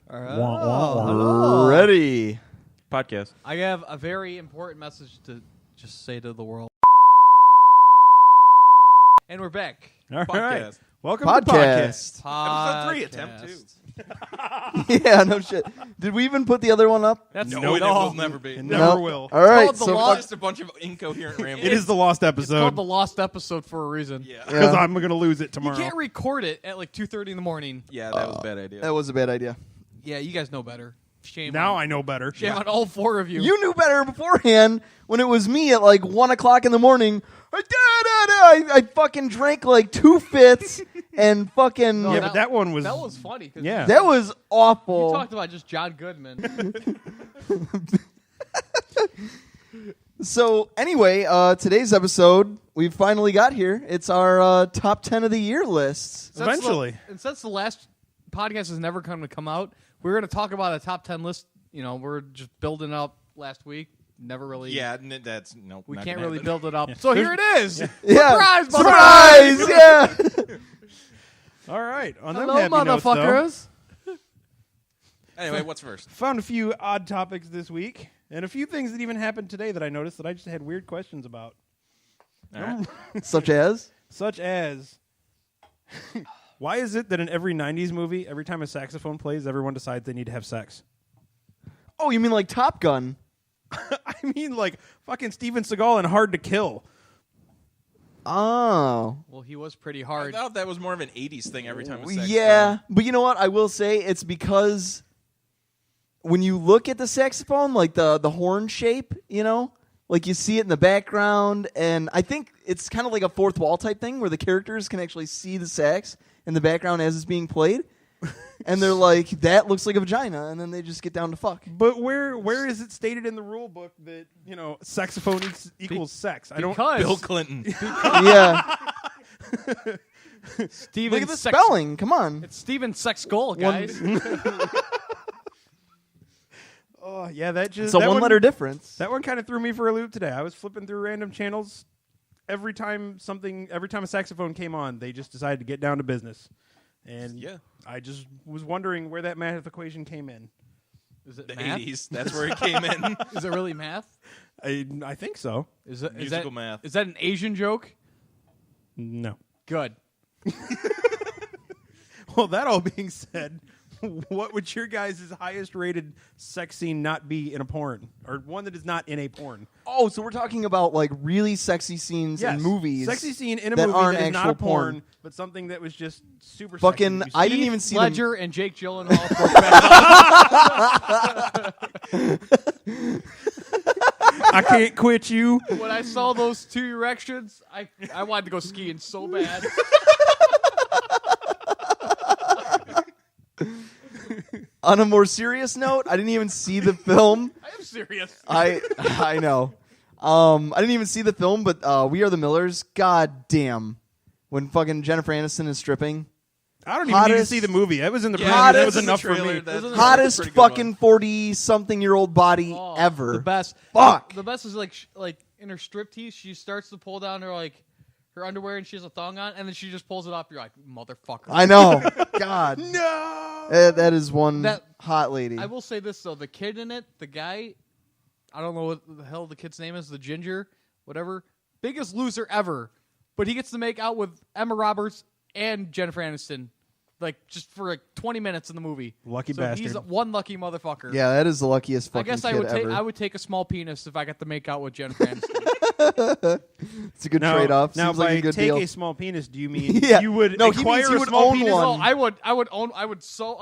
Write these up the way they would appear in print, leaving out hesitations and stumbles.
Hello. Ready. Podcast. I have a very important message to just say to the world. And we're back. All Podcast. right. Welcome Podcast. to Podcast. Episode 3, attempt 2. Yeah, no shit. Did we even put the other one up? That's No, no, it will never be. It No. never No. will. All right. called the So law- It's just a bunch of incoherent ramblings. It is the lost It's episode called the lost episode for a reason. Yeah. because Yeah. I'm going to lose it You tomorrow. can't record it at like 2:30 in the morning. Yeah, that was a bad idea. that was a bad idea. Yeah, you guys know better. Shame. Now on, I know better. shame on all four of you. You knew better beforehand when it was me at like 1 o'clock in the morning. I fucking drank like 2 fifths and fucking. No, Yeah, but that one was. that was funny. 'Cause Yeah. That was You awful. talked about just John Goodman. So anyway, today's episode, we finally got here. It's our top 10 of the year lists. Eventually. And since the last podcast has never come out, we're going to talk about a top 10 list. You know, we're just building up last week. Never really. Yeah, that's no. We not can't gonna really happen. build it up. So here it is. Yeah. Surprise, Surprise! Yeah. All right. On them Hello, happy notes, though, motherfuckers. Anyway, what's first? found a few odd topics this week and a few things that even happened today that I noticed that I just had weird questions about. All right. Such as? Such as, why is it that in every 90s movie, every time a saxophone plays, everyone decides they need to have sex? Oh, you mean like Top Gun? I mean, like fucking Steven Seagal in Hard to Kill. Oh. Well, he was pretty I hard. thought that was more of an 80s thing every time. A saxophone. Yeah, but you know what? I will say it's because when you look at the saxophone, like the horn shape, you know, like you see it in the background, and I think it's kind of like a fourth wall type thing where the characters can actually see the sax in the background as it's being played, and they're like, that looks like a vagina, and then they just get down to fuck. But where is it stated in the rule book that, you know, saxophone equals sex? I don't. Because Bill Clinton. Yeah. Steven Look at the Sex- spelling. Come on. It's Steven Sex Goal, guys. Oh yeah, that just It's a that one-letter difference. That one kind of threw me for a loop today. I was flipping through random channels. Every time a saxophone came on, they just decided to get down to business. And Yeah. I just was wondering where that math equation came in. Is it The math? 80s. That's where it came in. Is it really math? I think so. Is it Musical math. Is that an Asian joke? No. Good. Well, that all being said, what would your guys' highest rated sex scene not be in a porn? Or one that is not in a porn? Oh, so we're talking about like really sexy scenes in movies. Sexy scene in a that movie aren't that is not a actual porn, porn. but something that was just super Fucking- sexy. I didn't even see them. Ledger and Jake Gyllenhaal. broke back. I can't quit you. When I saw those two erections, I wanted to go skiing so bad. On a more serious note, I didn't even see the film. I am serious. I know. I didn't even see the film, but We Are the Millers. God damn. When fucking Jennifer Aniston is stripping. I don't even need to Hottest- see the movie. That was in the Yeah, preview. hottest That was in the enough for trailer, me. that's a Hottest pretty good one. fucking 40-something-year-old body Oh, ever. The best. Fuck. The best is like in her striptease, she starts to pull down her underwear and she has a thong on, and then she just pulls it off. You're like, motherfucker. I know. God. No. That is one That- hot lady. I will say this though: the kid in it, the guy, I don't know what the hell the kid's name is, the ginger, whatever, biggest loser ever. But he gets to make out with Emma Roberts and Jennifer Aniston, like just for like 20 minutes in the movie. Lucky so bastard. He's one lucky motherfucker. Yeah, that is the luckiest I fucking guess kid I ever. would take a small penis if I got to make out with Jennifer Aniston. It's a good Now, trade-off. Now, Seems like by a good take deal. a small penis, do you mean Yeah. you would No, he acquire means you a would small own penis? one. No, I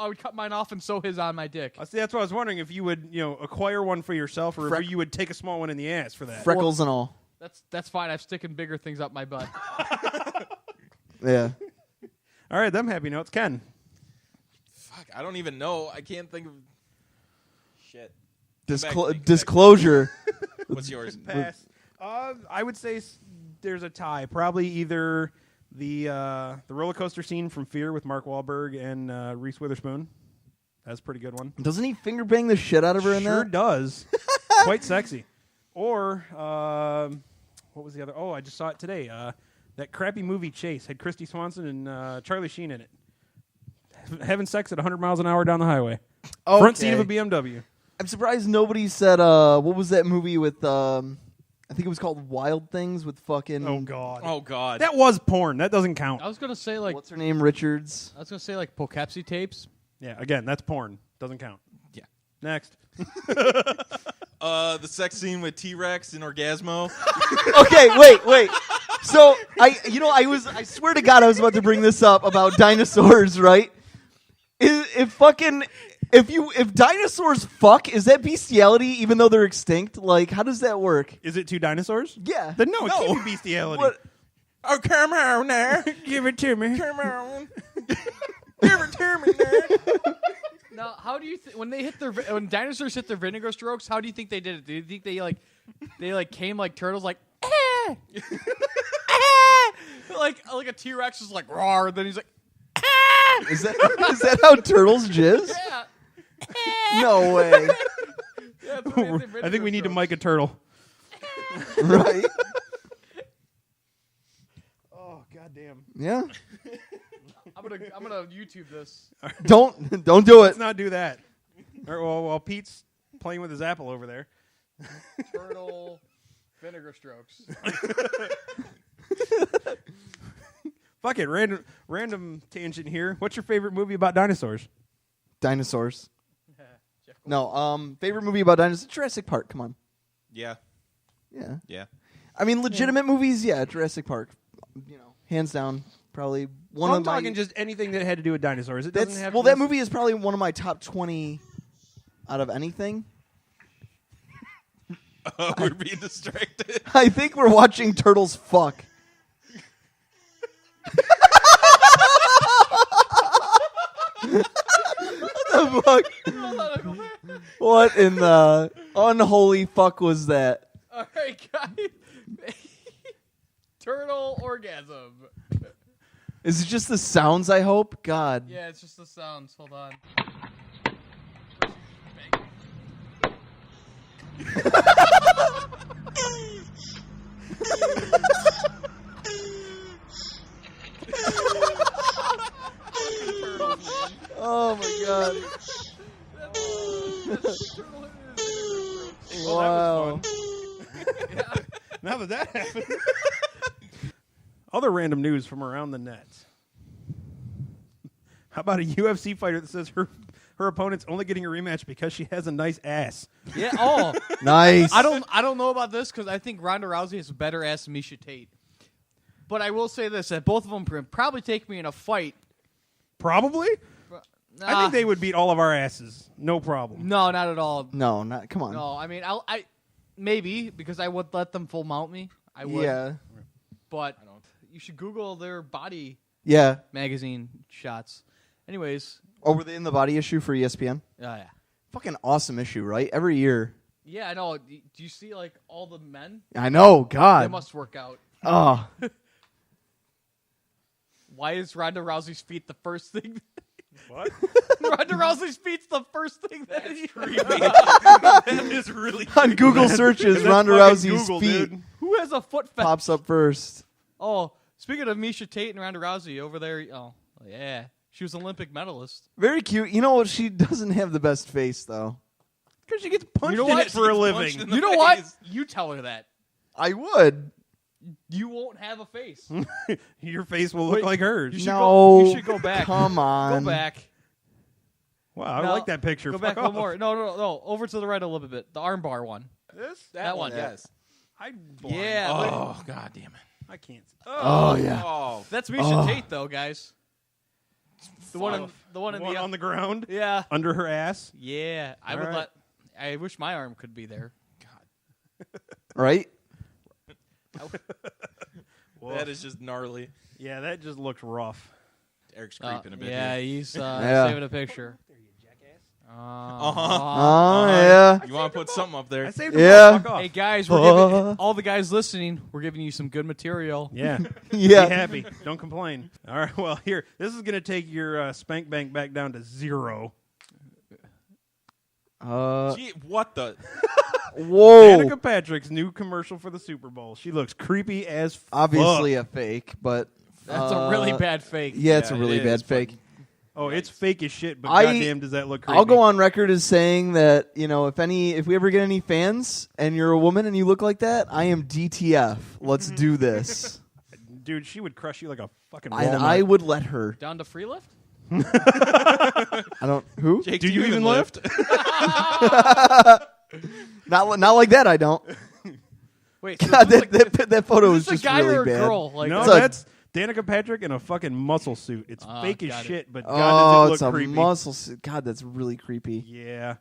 would cut mine off and sew his on my dick. See, that's what I was wondering if you would, acquire one for yourself, or if you would take a small one in the ass for that. Freckles and all. That's fine. I'm sticking bigger things up my butt. Yeah. All right, them happy notes. Ken. Fuck, I don't even know. I can't think of... Shit. Disclosure. What's yours? Pass. I would say there's a tie. Probably either the roller coaster scene from Fear with Mark Wahlberg and Reese Witherspoon. That's a pretty good one. Doesn't he finger bang the shit out of her in Sure that? does. Quite sexy. Or what was the other? Oh, I just saw it today. That crappy movie Chase had Christy Swanson and Charlie Sheen in it. Having sex at 100 miles an hour down the highway. Front seat of a Okay. BMW. I'm surprised nobody said, what was that movie with, I think it was called Wild Things with fucking... Oh God. Oh God. That was porn. That doesn't count. I was gonna say like What's her name? Richards. I was gonna say like Poughkeepsie tapes. Yeah. Again, that's porn. Doesn't count. Yeah. Next. The sex scene with T-Rex and Orgasmo. Okay, wait. So, I swear to God I was about to bring this up about dinosaurs, right? If dinosaurs fuck, is that bestiality even though they're extinct? Like, how does that work? Is it two dinosaurs? Yeah. Then no, it can't be bestiality. What? Oh, come on now. Give it to me. Come on. Give it to me now. Now, how do you when dinosaurs hit their vinegar strokes? How do you think they did it? Do you think they came like turtles, like eh, like a T-Rex is like roar, and then he's like Is that how turtles jizz? yeah. No way. Yeah, that's what they hit their I vinegar think we need to strokes. mic a turtle. Right? Oh goddamn! Yeah. I'm gonna YouTube this. Don't do it. Let's not do that. All right, well, while Pete's playing with his apple over there. Turtle vinegar strokes. Fuck it, random tangent here. What's your favorite movie about dinosaurs? Dinosaurs. Jeff No, favorite movie about dinosaurs? Jurassic Park. Come on. Yeah. Yeah. Yeah. I mean, legitimate movies, yeah, Jurassic Park. Hands down, probably one I'm of my... talking just anything that had to do with dinosaurs. It doesn't have. that movie is probably one of my top 20 out of anything. We're being distracted. I think we're watching turtles fuck. What the fuck? What in the unholy fuck was that? All right, guys. Turtle orgasm. Is it just the sounds, I hope? God. Yeah, it's just the sounds. Hold on. Oh my god. Wow. Now that happened. Other random news from around the net. How about a UFC fighter that says her opponent's only getting a rematch because she has a nice ass? Yeah. Oh, Nice. I don't know about this because I think Ronda Rousey has a better ass than Miesha Tate. But I will say this: that both of them could probably take me in a fight. Probably. I think they would beat all of our asses. No problem. No, not at all. No, not. Come on. No, I mean, I maybe because I would let them full mount me. I would. Yeah. But you should Google their body Yeah. magazine shots. Anyways. Oh, were they in the body issue for ESPN? Yeah. Fucking awesome issue, right? Every year. Yeah, I know. Do you see like all the men? I know. They God. must work out. Oh. Why is Ronda Rousey's feet the first thing? What? Ronda Rousey's feet's the first thing that he That is really On Google searches, That's Ronda fucking Rousey's Google, feet dude. Who has a foot fetish? pops up first. Oh, speaking of Miesha Tate and Ronda Rousey over there. Oh, yeah. She was an Olympic medalist. Very cute. You know what? She doesn't have the best face, though. Because she gets punched You know in what? it for a She gets living. punched in the You know what? face. You tell her that. I would. You won't have a face. Your face will look Wait, like hers. you should No. go. You should go back. Come on. Go back. Wow, I No, like that picture. Go Fuck back one off. more. No. Over to the right a little bit. The armbar one. This? That one. Yes. I'm blind. Yeah. Oh, God damn it. I can't. Oh, yeah. Oh, That's Miesha Tate, though, guys. The one, in the One on the ground yeah, under her ass. yeah. I All would right. let. I wish my arm could be there. Right? that is just gnarly. Yeah, that just looks rough. Eric's creeping a bit. Yeah, here. he's Yeah. saving a picture. Oh, yeah. You want to put something up there? I saved them Yeah. all. Fuck off. Hey guys, we're giving all the guys listening. We're giving you some good material. Yeah. Yeah. Be happy. Don't complain. All right. Well, here. This is going to take your spank bank back down to 0. Gee, what the? Whoa. Danica Patrick's new commercial for the Super Bowl. She looks creepy as fuck. Obviously a fake, but That's a really bad fake. yeah, it's Yeah, a really it bad is, fake. Oh, it's fake as shit, but I- goddamn, does that look creepy? I'll go on record as saying that, if we ever get any fans and you're a woman and you look like that, I am DTF. Let's do this. Dude, she would crush you like a fucking And walnut. I would let her. Down to free lift? I don't. Who? Jake, Do you even lift? Not like that. I don't. Wait, so God, this is like- that photo is is this just a guy really or a bad. girl? Like, No, It's a- that's Danica Patrick in a fucking muscle suit. It's fake as got it. shit, but Oh, God, it's does it a look creepy. muscle suit. God, that's really creepy. Yeah.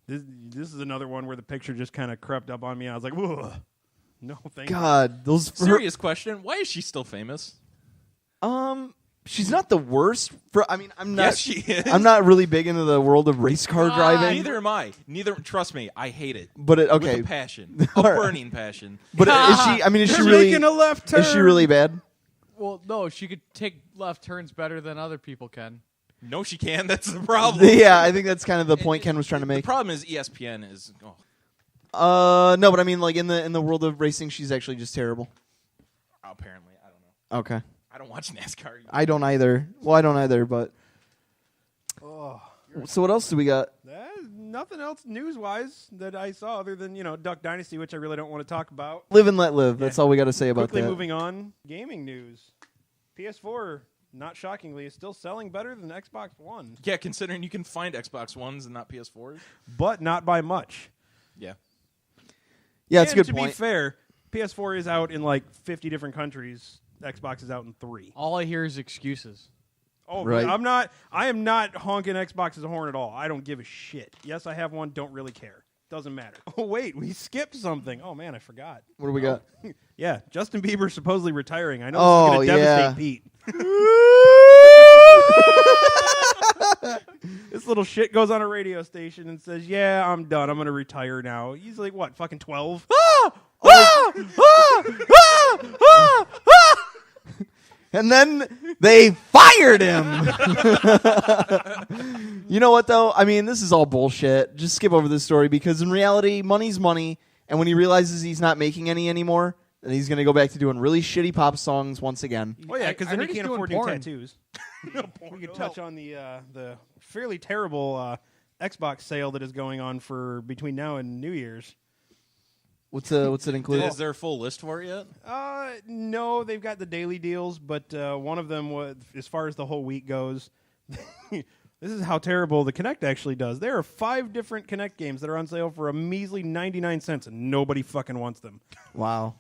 This is another one where the picture just kind of crept up on me. I was like, whoa. No, thank you. God, those. Serious question. Why is she still famous? She's not the worst. I'm not. Yes, she is. I'm not really big into the world of race car driving. Neither am I. Trust me, I hate it. But With a passion. A burning passion. But is she? I mean, is she You're really? making a left turn. Is she really bad? well, no, she could take left turns better than other people can. No, she can. That's the problem. Yeah, I think that's kind of the point Ken was trying to The make. problem is ESPN is. Oh, No, but I mean, like in the world of racing, she's actually just terrible. apparently. I don't know. Okay, I don't watch NASCAR. I don't either. Well, I don't either. But so what else do we got? Nothing else news-wise that I saw other than, Duck Dynasty, which I really don't want to talk about. Live and let live. That's all we got to say about Quickly that. moving on. Gaming news. PS4, not shockingly, is still selling better than Xbox One, Yeah, considering you can find Xbox Ones and not PS4s. but not by much. Yeah. Yeah, it's a And good to point. be fair, PS4 is out in like 50 different countries. Xbox is out in 3. All I hear is excuses. Oh, Right. I am not honking Xbox's horn at all. I don't give a shit. Yes, I have one. Don't really care. Doesn't matter. Oh, wait, we skipped something. Oh, man, I forgot. What do we got? Yeah, Justin Bieber supposedly retiring. I know Oh, this is going to yeah. devastate Pete. This little shit goes on a radio station and says, yeah, I'm done. I'm going to retire now. He's like, what, fucking 12? And then they fired him. You know what, though? I mean, this is all bullshit. Just skip over this story because in reality, money's money. And when he realizes he's not making any anymore, then he's going to go back to doing really shitty pop songs once again. Oh, yeah, because I then heard he he's can't doing afford new porn. tattoos. We could touch on the fairly terrible Xbox sale that is going on for between now and New Year's. What's it include? Is there a full list for it yet? No, they've got the daily deals, but one of them was, as far as the whole week goes, this is how terrible the Kinect actually does. There are 5 different Kinect games that are on sale for a measly 99 cents, and nobody fucking wants them. Wow.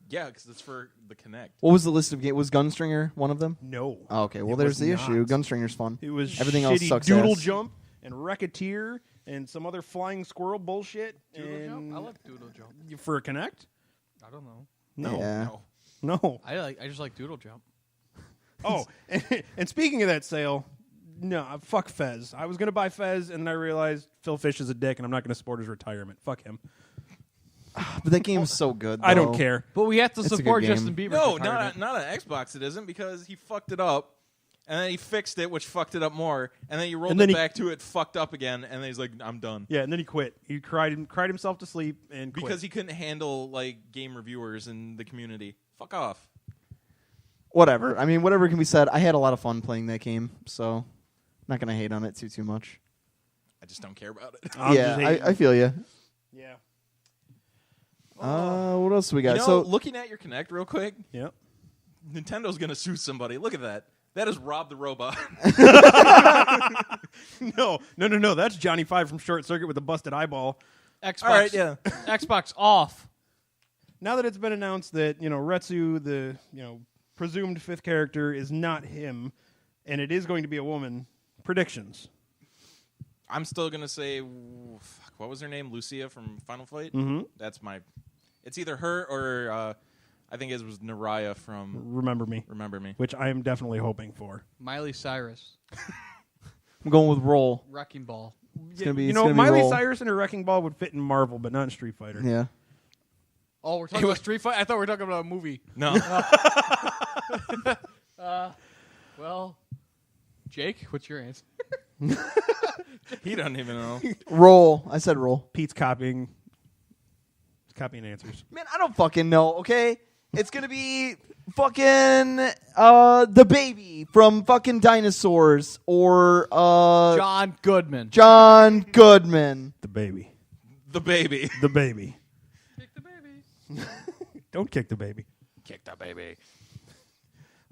Yeah, because it's for the Kinect. What was the list of games? Was Gunstringer one of them? No. Oh, okay. Well, It there's was the not. issue. Gunstringer's fun. It was Everything shitty else sucks Doodle ass. Jump and Racketeer and some other flying squirrel bullshit. Doodle and jump? I like doodle jump. For a Kinect? I don't know. No. Yeah. No. I just like doodle jump. Oh, and speaking of that sale, no, fuck Fez. I was going to buy Fez, and then I realized Phil Fish is a dick, and I'm not going to support his retirement. Fuck him. But that game's so good. I don't though. care. But we have to It's a good support game. Justin Bieber. No, not on Xbox it isn't because he fucked it up. And then he fixed it, which fucked it up more. And then he rolled And then it he- back to it, fucked up again. And then he's like, I'm done. Yeah, and then he quit. He cried himself to sleep and quit. Because he couldn't handle like game reviewers in the community. Fuck off. Whatever. I mean, whatever can be said. I had a lot of fun playing that game, so I'm not gonna hate on it too much. I just don't care about it. I'm yeah, just hating. I feel you. Yeah. What else do we got? You know, So looking at your Kinect real quick, Yep. Nintendo's gonna sue somebody. Look at that. That is Rob the Robot. No. That's Johnny Five from Short Circuit with a busted eyeball. Xbox. All right, yeah. Xbox off. Now that it's been announced that, Retsu, the, presumed 5th character, is not him, and it is going to be a woman, predictions. I'm still gonna say, fuck, what was her name? Lucia from Final Fight. Mm-hmm. That's my. It's either her or I think it was Naraya from Remember Me, Remember Me. which I am definitely hoping for. Miley Cyrus. I'm going with Roll. Wrecking Ball. It's gonna be. It's gonna be Miley Roll. Cyrus and her Wrecking Ball would fit in Marvel, but not in Street Fighter. Yeah. Oh, we're talking about Street Fighter? I thought we were talking about a movie. No. Well, Jake, what's your answer? He doesn't even know. Roll. I said Roll. Pete's copying. He's copying answers. Man, I don't fucking know. Okay. It's gonna be fucking the baby from fucking Dinosaurs or John Goodman. John Goodman. The baby. The baby. The baby. Kick the baby. Don't kick the baby. Kick the baby.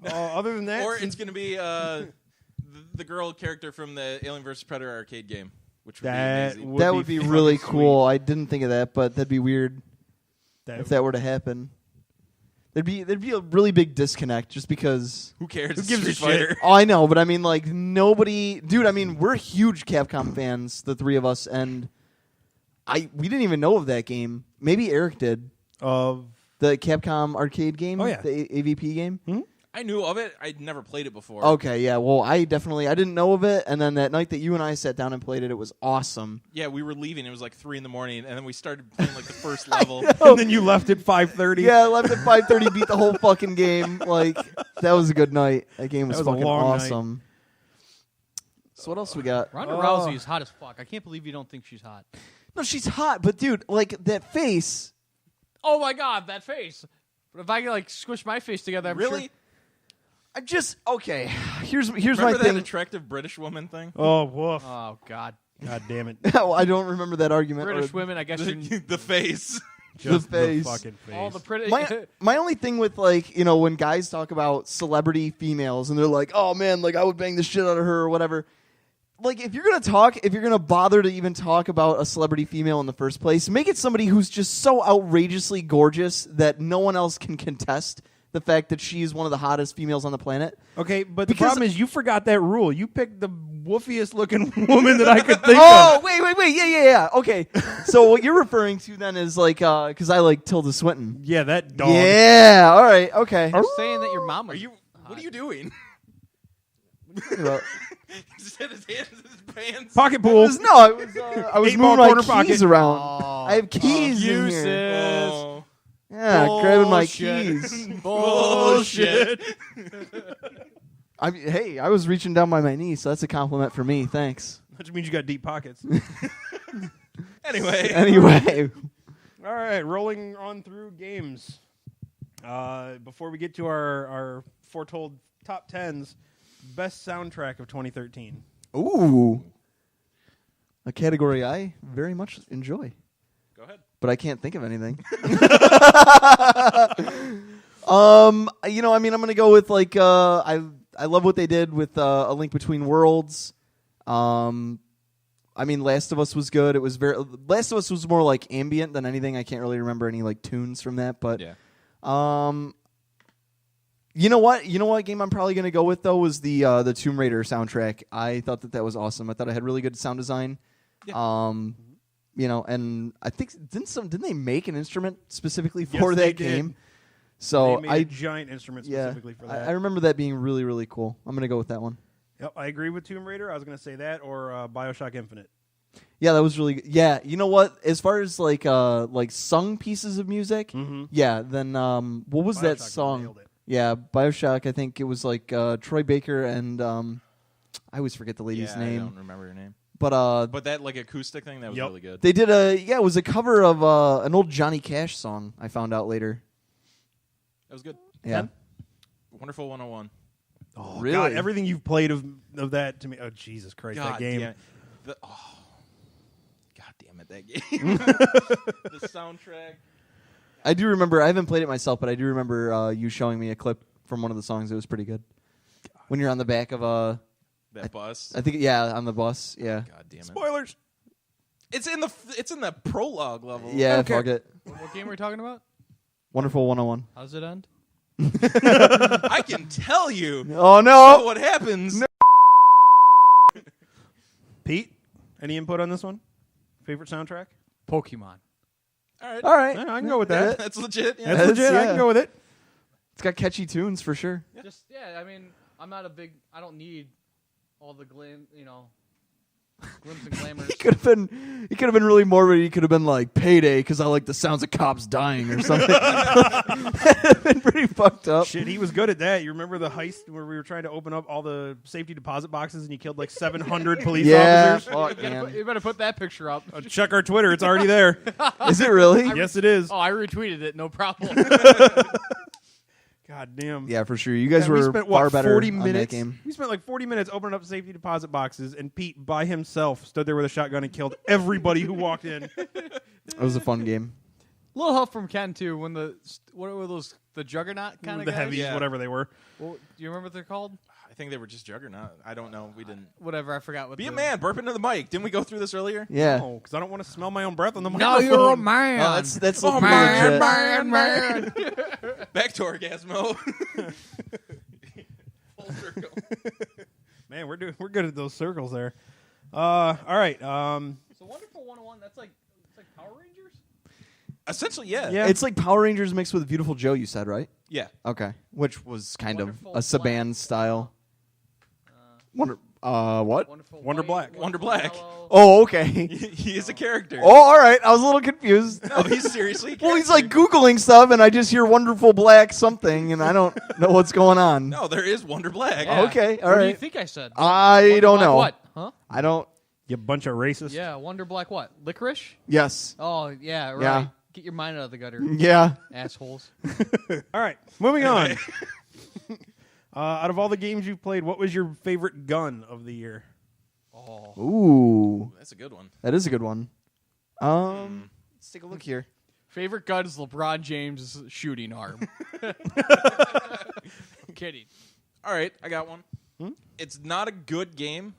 Other than that, Or it's going to be the girl character from the Alien vs. Predator arcade game, which would be amazing. That would be really cool. I didn't think of that, but that'd be weird if that were to happen. There'd be a really big disconnect just because. Who cares? Who gives Street a Fighter. shit? Oh, I know, but I mean, like nobody, dude. I mean, we're huge Capcom fans, the three of us, and we didn't even know of that game. Maybe Eric did. Of The Capcom arcade game? Oh, yeah. The AVP game? I knew of it. I'd never played it before. Okay, yeah. Well, I didn't know of it, and then that night that you and I sat down and played it, it was awesome. Yeah, we were leaving. It was like 3 in the morning, and then we started playing like the first level. and then you left at 5:30. Yeah, I left at 5:30, beat the whole fucking game. Like, that was a good night. That game was That was a fucking long awesome. So what else we got? Ronda Rousey is hot as fuck. I can't believe you don't think she's hot. No, she's hot, but dude, like that face. Oh my god, that face. But if I could like squish my face together, I'm Really? sure. I just okay. Here's Remember my that thing. attractive British woman thing? Oh, woof. Oh god. God damn it. I don't remember that argument. British or women, I guess you're The face. Just face. The fucking face. all the pretty. My only thing with like when guys talk about celebrity females and they're like, oh man, like I would bang the shit out of her or whatever. Like if you're gonna bother to even talk about a celebrity female in the first place, make it somebody who's just so outrageously gorgeous that no one else can contest the fact that she is one of the hottest females on the planet. Okay, but the Because- problem is you forgot that rule. You picked the woofiest looking woman that I could think Oh, of. wait, yeah. Okay, so what you're referring to then is like, because I like Tilda Swinton. Yeah, that dog. Yeah, all right, okay. You're saying that your mom was. What are you doing? Well, He just had his hands in his pants. Pocket it pool. was- no, I was Eight ball moving my corner keys pocket. around. Oh, I have keys in here. abusive. Oh. Yeah, grabbing my Bullshit. keys. Bullshit. Hey, I was reaching down by my knee, so that's a compliment for me. Thanks. Which means you got deep pockets. Anyway. Anyway, All right, rolling on through games. Before we get to our foretold top 10s, best soundtrack of 2013. ooh, a category I very much enjoy, Go ahead. but I can't think of anything. I'm gonna go with like I love what they did with A Link Between Worlds. Last of Us was good. Last of Us was more like ambient than anything. I can't really remember any like tunes from that, but Yeah. You know what game I'm probably gonna go with though was the Tomb Raider soundtrack. I thought that was awesome. I thought it had really good sound design. Yeah. And I think didn't they make an instrument specifically Yes, for they that did. game? So They made a giant instrument specifically for that. I remember that being really really cool. I'm gonna go with that one. Yep, I agree with Tomb Raider. I was going to say that or BioShock Infinite. Yeah, that was really good. Yeah, you know what? As far as like sung pieces of music, yeah. Then what was that BioShock song? nailed it. Yeah, BioShock. I think it was like Troy Baker and I always forget the lady's I name. don't remember her name. But But that like acoustic thing, that was Yep. really good. they did it was a cover of an old Johnny Cash song. I found out later. That was good. Yeah, Wonderful 101. Oh, really? God, everything you've played of that to me. Oh, Jesus Christ, God that game. damn it. God damn it, that game. The soundtrack. I do remember. I haven't played it myself, but I do remember you showing me a clip from one of the songs. It was pretty good. When you're on the back of That bus. I think on the bus. Yeah, God damn it. Spoilers. It's in the prologue level. yeah. Okay. Fuck it. What game are we talking about? Wonderful 101. How does it end? I can tell you Oh no! what happens. Pete, any input on this one? Favorite soundtrack? Pokemon. All right. All right, Yeah, I can go with that. That's legit. Yeah. That's That's- legit. I yeah. can go with it. It's got catchy tunes for sure. Just I mean, I'm not a big. I don't need all the glim. Glimpse and glamours. He could have been really morbid. He could have been like Payday because I like the sounds of cops dying or something. That'd been pretty fucked up. Shit, he was good at that. You remember the heist where we were trying to open up all the safety deposit boxes and you killed like 700 police Yeah, officers? fuck, man. You better put that picture up. Check our Twitter. It's already there. Is it really? Yes, it is. Oh, I retweeted it. No problem. God damn. Yeah, for sure. You guys And we were spent, far what, better 40 on minutes? that game. We spent like 40 minutes opening up safety deposit boxes, and Pete by himself stood there with a shotgun and killed everybody who walked in. It was a fun game. A little help from Ken too. When what were those? The Juggernaut kind of The guys. heavies, Yeah. whatever they were. Well, do you remember what they're called? I think they were just Juggernaut. I don't know. We didn't. Whatever, I forgot what. Be a man. Burp into the mic. Didn't we go through this earlier? Yeah. Oh, because I don't want to smell my own breath on the No, microphone. you're a man. Oh, that's Oh, legit. man. Back to Orgasmo. Full circle. Man, we're good at those circles there. All right. So Wonderful 101. That's like Power Rangers. Essentially, yeah. Yeah. It's like Power Rangers mixed with Beautiful Joe, you said, right? Yeah. Okay. Which was kind Wonderful of a Saban Black. style. What? Wonderful Wonder White, Black. Wonder Wonderful Black. Yellow. Oh, okay. He is a character. Oh, all right. I was a little confused. No, he's seriously a Well, he's character. like Googling stuff, and I just hear Wonderful Black something, and I don't know what's going on. No, there is Wonder Black. Yeah. Okay, all What do you right. think I said? I Wonder don't Black know. What? Huh? I don't. You bunch of racists. Yeah, Wonder Black what? Licorice? Yes. Oh, yeah, right. Yeah. Get your mind out of the gutter, Yeah. assholes. All right. Moving on. Out of all the games you've played, what was your favorite gun of the year? Oh. Ooh, That's a good one. that is a good one. Let's take a look here. Favorite gun is LeBron James' shooting arm. Kidding. All right, I got one. It's not a good game.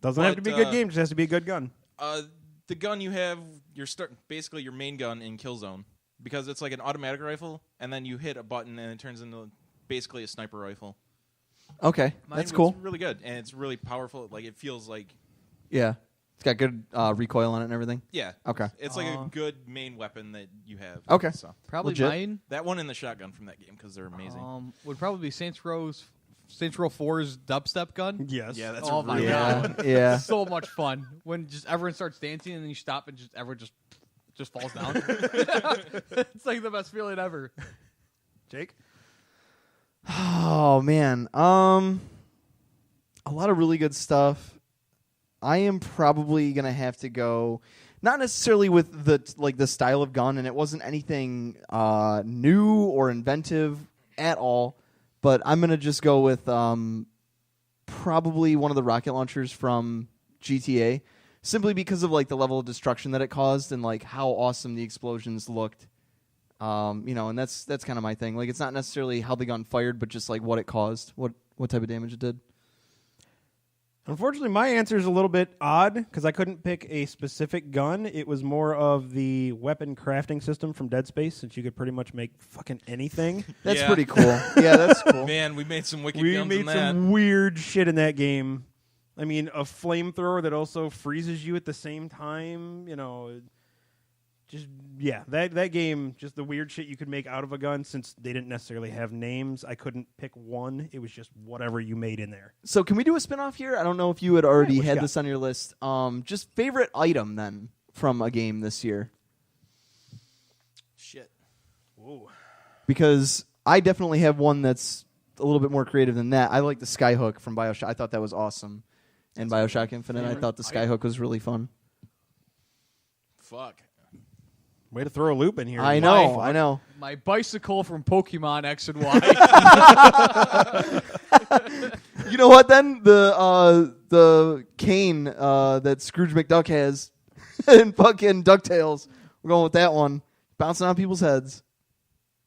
Doesn't have But, to be a good game. Just has to be a good gun. The gun you have, basically your main gun in Killzone, because it's like an automatic rifle, and then you hit a button and it turns into basically a sniper rifle. Okay, Mine that's was cool. It's really good, and it's really powerful. Like it feels like, Yeah, it's got good recoil on it and everything. yeah, Okay. it's like a good main weapon that you have. Okay. So Probably Legit. mine that one and the shotgun from that game because they're amazing. would probably be Saints Row 4's dubstep gun. Yes. Yeah, that's Oh a my really Yeah, good one. yeah. So much fun when just everyone starts dancing and then you stop and just everyone just falls down. It's like the best feeling ever. Jake? Oh man, a lot of really good stuff. I am probably gonna have to go, not necessarily with the style of gun, and it wasn't anything new or inventive at all. But I'm gonna just go with probably one of the rocket launchers from GTA, simply because of like the level of destruction that it caused and like how awesome the explosions looked. And that's kind of my thing. Like, it's not necessarily how the gun fired, but just like what it caused, what type of damage it did. Unfortunately, my answer is a little bit odd because I couldn't pick a specific gun. It was more of the weapon crafting system from Dead Space, since you could pretty much make fucking anything. That's Yeah. pretty cool. Yeah, that's cool. Man, we made some wicked We guns made in that. some weird shit in that game. I mean, a flamethrower that also freezes you at the same time. Just that game, just the weird shit you could make out of a gun. Since they didn't necessarily have names, I couldn't pick one. It was just whatever you made in there. So can we do a spinoff here? I don't know if you had already what you had got? this on your list. Just favorite item then from a game this year, Shit. Whoa. because I definitely have one that's a little bit more creative than that. I like the skyhook from BioShock. I thought that was awesome. And BioShock Infinite, I thought the skyhook was really fun. Fuck. Way to throw a loop in here. I you know, fuck. I know. My bicycle from Pokemon X and Y. You know what? Then the cane that Scrooge McDuck has in fucking DuckTales. We're going with that one. Bouncing on people's heads.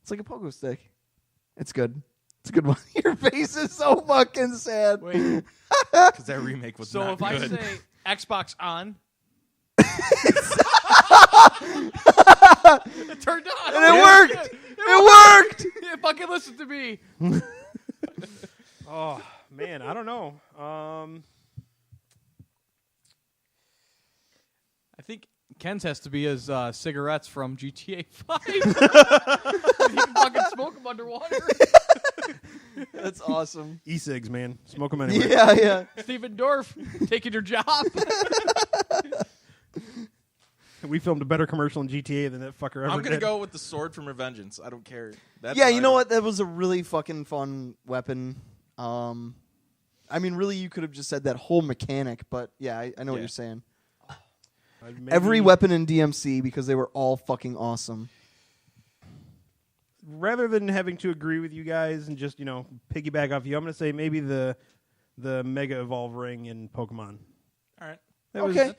It's like a pogo stick. It's good. It's a good one. Your face is so fucking sad. Wait, Because that remake was so not if good. I say Xbox on, it turned on. And it worked. It worked. Yeah, fucking listen to me. Oh man, I don't know. I think Ken's has to be his cigarettes from GTA 5. He can fucking smoke them underwater. That's awesome. E-cigs, man. Smoke them anywhere. Yeah. Steven Dorff taking your job. We filmed a better commercial in GTA than that fucker ever I'm gonna did. go with the sword from Revengeance. I don't care. That's Yeah, what you I know want. what? That was a really fucking fun weapon. I mean, really, you could have just said that whole mechanic, but yeah, I know what Yeah. you're saying. Maybe Every weapon in DMC, because they were all fucking awesome. rather than having to agree with you guys and just piggyback off you, I'm going to say maybe the Mega Evolve ring in Pokemon. All right. That's a legit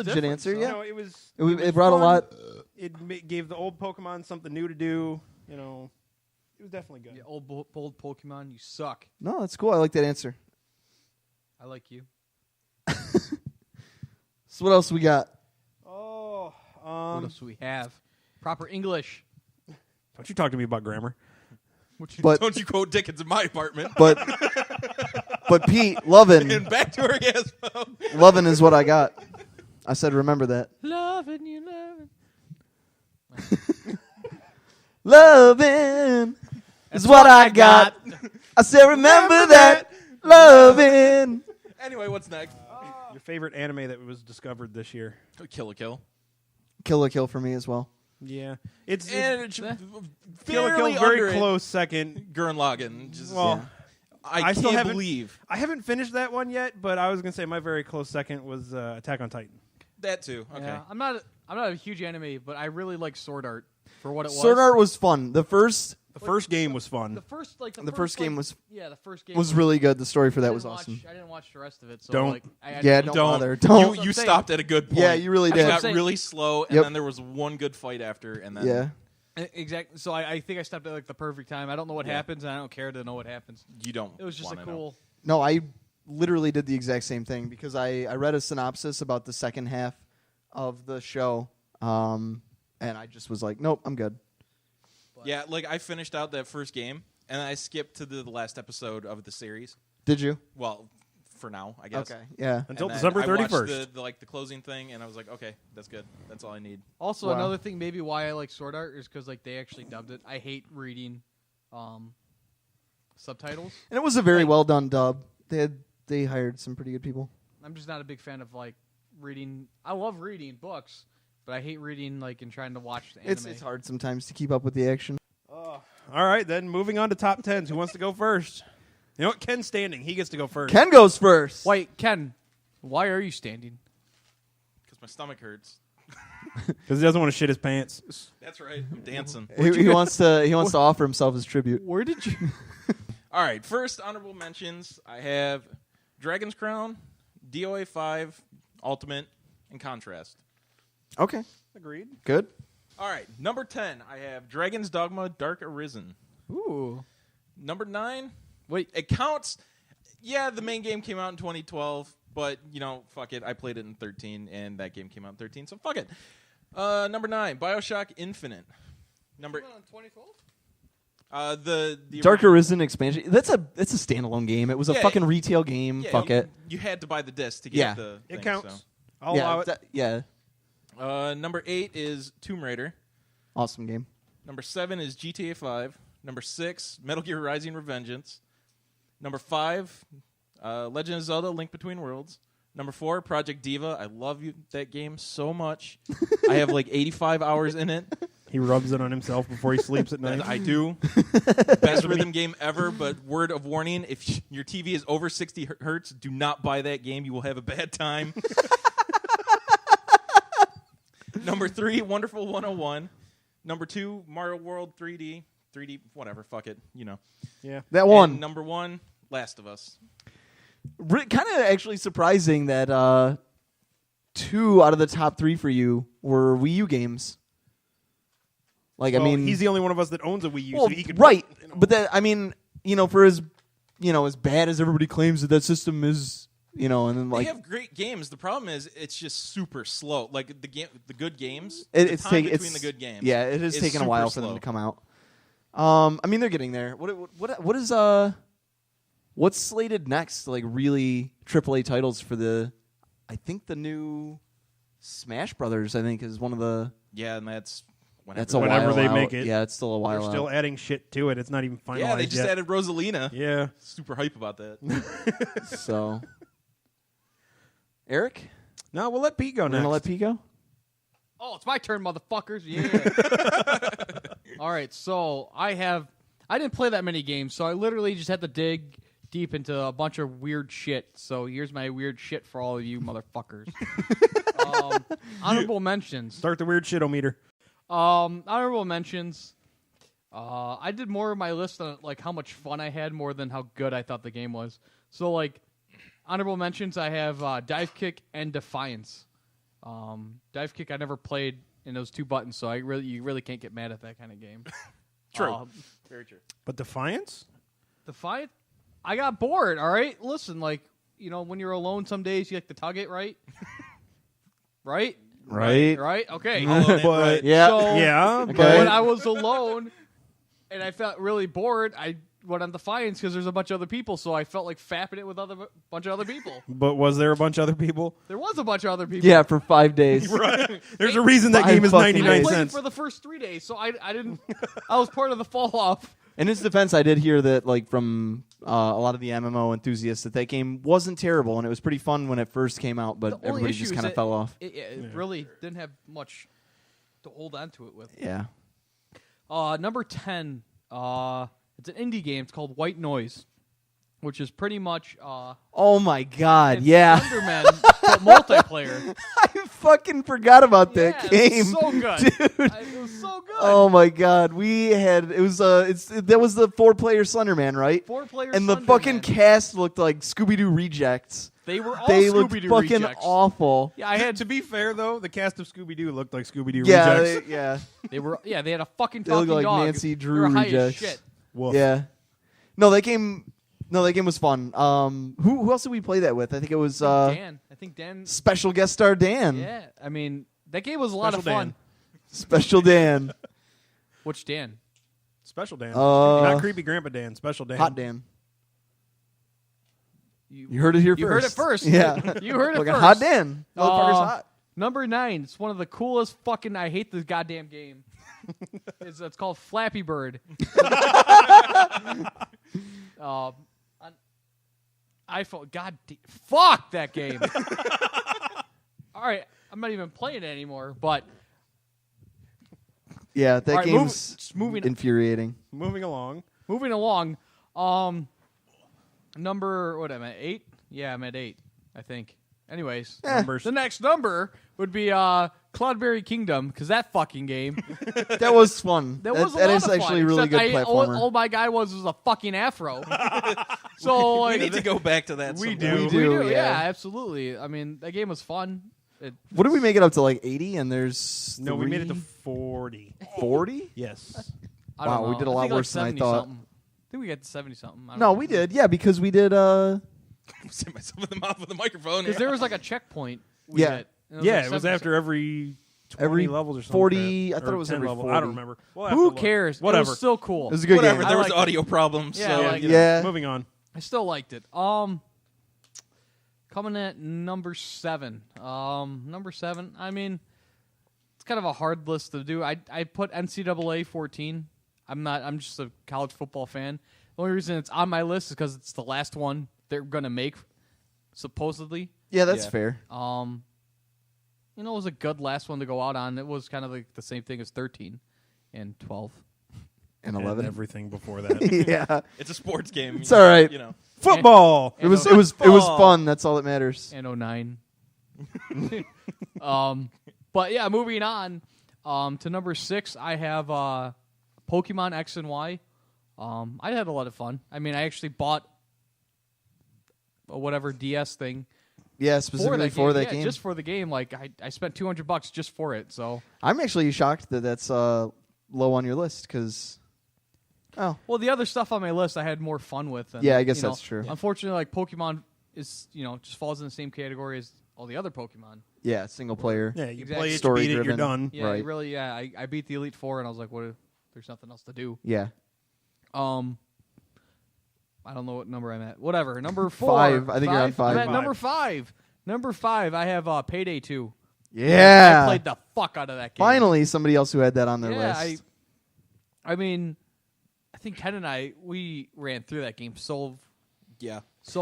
different, answer. so. Yeah, It was. it brought a fun. lot. It gave the old Pokemon something new to do. It was definitely good. Yeah, old Pokemon, you suck. No, that's cool. I like that answer. I like you. So what else we got? Oh, What else do we have? Proper English. don't you talk to me about grammar? But Don't you quote Dickens in my apartment? but Pete, lovin'. And back to Orgasmo. Lovin' is what I got. I said remember that. Loving you, loving. Lovin' is what I got. I said remember that. Lovin'. Anyway, what's next? Your favorite anime that was discovered this year? Kill a Kill. Kill a Kill for me as well. Yeah, it's And it's Kill fairly a Kill very under it. close second. Gurren Lagann. Just, Well, I still can't haven't believe I haven't finished that one yet, but I was gonna say my very close second was Attack on Titan. that too. Okay. Yeah, I'm not a huge anime, but I really like Sword Art for what it was. Sword Art was fun. The first The first game was fun. The first game like, was the first game was really good. The story for I that didn't was watch- awesome. I didn't watch the rest of it. So Don't. like, I Yeah, didn't- don't bother. Don't. You I'm saying. stopped at a good point. Yeah, you really It did. got saying. really slow, and Yep. then there was one good fight after, and then Yeah. Exactly. So I think I stopped at like the perfect time. I don't know what Yeah. happens, and I don't care to know what happens. you don't. It was just a wanna know. cool. No, I literally did the exact same thing because I read a synopsis about the second half of the show, and I just was like, nope, I'm good. Yeah, like I finished out that first game, and I skipped to the last episode of the series. Did you? Well, for now, I guess. Okay. Yeah. Until And then December I watched 31st. the closing thing, and I was like, okay, that's good. That's all I need. Also, Wow. another thing, maybe why I like Sword Art is because like they actually dubbed it. I hate reading subtitles. And it was a very well done dub. They hired some pretty good people. I'm just not a big fan of like reading. I love reading books, but I hate reading like and trying to watch the anime. It's hard sometimes to keep up with the action. All right, then moving on to top tens. Who wants to go first? You know what? Ken's standing. He gets to go first. Ken goes first. Wait, Ken, why are you standing? Because my stomach hurts. Because he doesn't want to shit his pants. That's right. I'm dancing. He wants to offer himself as tribute. Where did you? All right, first honorable mentions. I have Dragon's Crown, DOA 5, Ultimate, and Contrast. Okay. Agreed. Good. All right, number 10, I have Dragon's Dogma, Dark Arisen. Ooh. Number 9, Wait. it counts. Yeah, the main game came out in 2012, but, fuck it. I played it in 13, and that game came out in 13, so fuck it. Number 9, BioShock Infinite. Number 2012. the Dark Arisen expansion. That's a standalone game. It was a Yeah, fucking retail game. Yeah, Fuck it. You had to buy the disc to get Yeah. the It thing, counts. so. I'll allow it. Yeah. Number 8 is Tomb Raider. Awesome game. Number 7 is GTA 5. Number 6, Metal Gear Rising: Revengeance. Number 5, Legend of Zelda: Link Between Worlds. Number 4, Project Diva. I love that game so much. I have like 85 hours in it. He rubs it on himself before he sleeps at night. I do. Best rhythm game ever, but word of warning, if your TV is over 60 hertz, do not buy that game. You will have a bad time. Number 3, Wonderful 101. Number 2, Mario World 3D. 3D, whatever, fuck it, Yeah. That one. And number 1, Last of Us. Kind of actually surprising that 2 out of the top 3 for you were Wii U games. Like, Well, I mean, he's the only one of us that owns a Wii U, well, so he could. right. But that, I mean, for as as bad as everybody claims that system is, and then They like have great games. The problem is it's just super slow. Like the good games, it's the time taking between the good games. Yeah, it has is taken a super while for slow. them to come out. I mean, they're getting there. What is what's slated next? Like really AAA titles for I think the new Smash Brothers. I think is one of the. Yeah, and that's That's a Whenever while they out. make it. Yeah, it's still a while They're still out. adding shit to it. It's not even finalized Yeah, they just yet. added Rosalina. Yeah. Super hype about that. So, Eric, No, we'll let Pete go we're next. gonna let Pete go. Oh, it's my turn, motherfuckers. Yeah. All right, so I didn't play that many games, so I literally just had to dig deep into a bunch of weird shit. So here's my weird shit for all of you motherfuckers. Honorable mentions. Start the weird shit-o-meter. Honorable mentions. I did more of my list on like how much fun I had more than how good I thought the game was. So like honorable mentions, I have Dive Kick and Defiance. Dive Kick I never played in those 2 buttons, so you really can't get mad at that kind of game. True. Very true. But Defiance? Defiance, I got bored. All right, listen, like when you're alone, some days you like to tug it, right? Right. Right. Okay. But Yeah. So, yeah. Okay. But when I was alone and I felt really bored, I went on Defiance because there's a bunch of other people, so I felt like fapping it with a bunch of other people. But was there a bunch of other people? There was a bunch of other people. Yeah, for 5 days. Right. There's a reason that 5 game is fucking 99 I days. played it cents. for the first 3 days, so I didn't. I was part of the fall off. In his defense, I did hear that, like, from a lot of the MMO enthusiasts, that game wasn't terrible, and it was pretty fun when it first came out, but The only everybody issue just is kind of that fell off. It really didn't have much to hold on to it with. Yeah. Number 10, it's an indie game. It's called White Noise, which is pretty much Oh, my God. it's Yeah. Slenderman, but multiplayer. I fucking forgot about that Yeah, game. It was so good. Dude. It was so good. Oh, my God. That was the 4-player Slenderman, right? 4-player And the Slenderman. fucking cast looked like Scooby-Doo rejects. They were all They looked Scooby-Doo fucking rejects. awful. Yeah, I had To be fair, though, the cast of Scooby-Doo looked like Scooby-Doo Yeah, rejects. they They had a fucking They look talking like dog. Nancy They Drew were high rejects. as shit. Woof. yeah. No, that game was fun. Who else did we play that with? I think it was Dan. I think Dan. special guest star Dan. Yeah, I mean that game was a lot of Special fun. Dan. Special Dan. Which Dan? Special Dan. Uh, Not Creepy Grandpa Dan. Special Dan. Hot Dan. You heard it here You first. heard it first. Yeah. You heard it Fucking first. Hot Dan. Motherfucker's hot. Number 9. It's one of the coolest fucking. I hate this goddamn game. It's called Flappy Bird. On iPhone. Fuck that game. All right, I'm not even playing it anymore. But Yeah, that all right, game's moving infuriating. Moving along. moving along. Number what am I? 8? Yeah, I'm at 8. I think. Anyways, Numbers. the next number would be Cloudberry Kingdom because that fucking game. That was fun. That was a that lot is of fun, actually a really except good all platformer. my guy was a fucking afro. So We like, need to go back to that. We sometime. do. We do, yeah, yeah. absolutely. I mean, that game was fun. What did we make it up to, like 80? And there's No, we made it to 3? 40. 40? Yes. I don't Wow, we know. did a I lot think like worse than I 70 thought. something. I think we got to 70 something. No, we did. Yeah, because we did. I'm setting myself in the mouth with the microphone. because there was like a checkpoint. We Yeah. hit. And Yeah, like it was 70 after every 20 Every levels or something. 40 like I that. thought Or it was 10 every levels. 40. I don't remember. We'll have Who to look. cares? Whatever. It was still cool. It was a good Whatever. game. There I was liked audio problems. Yeah, so, I liked you it. know. Yeah. Moving on. I still liked it. Coming at number 7. Number 7. I mean, it's kind of a hard list to do. I put NCAA 14. I'm just a college football fan. The only reason it's on my list is because it's the last one they're gonna make, supposedly. Yeah, that's Yeah. fair. It was a good last one to go out on. It was kind of like the same thing as 13 and 12. And And 11. everything before that. Yeah. It's a sports game. It's all right. You know. Football. It was And fun. That's all that matters. and 09. But yeah, moving on to number 6, I have Pokemon X and Y. I had a lot of fun. I mean, I actually bought a whatever DS thing Yeah, specifically for that game. just for the game. Like I spent $200 just for it. So I'm actually shocked that that's low on your list because. Oh. well, the other stuff on my list I had more fun with. And, Yeah, I guess you know, that's true. Unfortunately, like Pokemon is just falls in the same category as all the other Pokemon. Yeah, single player. Yeah, you Exactly. play it, Story you beat it, you're driven. done. Yeah, Right. I beat the Elite Four, and I was like, what? There's nothing else to do. Yeah. I don't know what number I'm at. Whatever. Number 4. 5. I think you're on 5. I'm at Five. number 5. Number 5. I have Payday 2. Yeah. I played the fuck out of that game. Finally, somebody else who had that on their Yeah, list. I mean, I think Ken and I we ran through that game so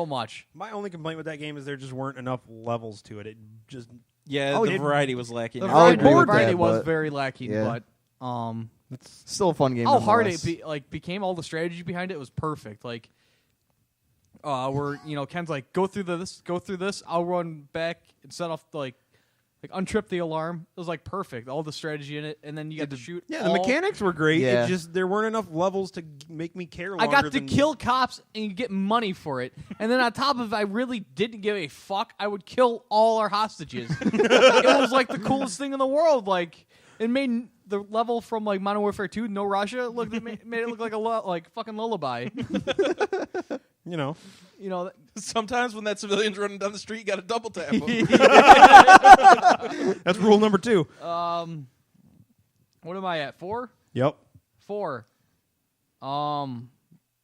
much. My only complaint with that game is there just weren't enough levels to it. It just Yeah, Oh, the yeah. variety was lacking. The I'll agree with variety that, was but- very lacking, yeah. but it's Still a fun game. how hard nonetheless. it became, all the strategy behind it was perfect. Like, where Ken's like, go through this, I'll run back and set off like Like untrip the alarm. It was like perfect. All the strategy in it, and then you got to shoot. Yeah, the all- mechanics were great. Yeah. It just there weren't enough levels to make me care. I got to than- kill cops and you get money for it. And then on top of it, I really didn't give a fuck. I would kill all our hostages. It was like the coolest thing in the world. Like it made the level from like Modern Warfare 2, No Russia, made it look like like fucking lullaby. You know, You know, Sometimes when that civilian's running down the street, you got to double tap him. that's rule number 2. what am I at? 4? Yep. 4.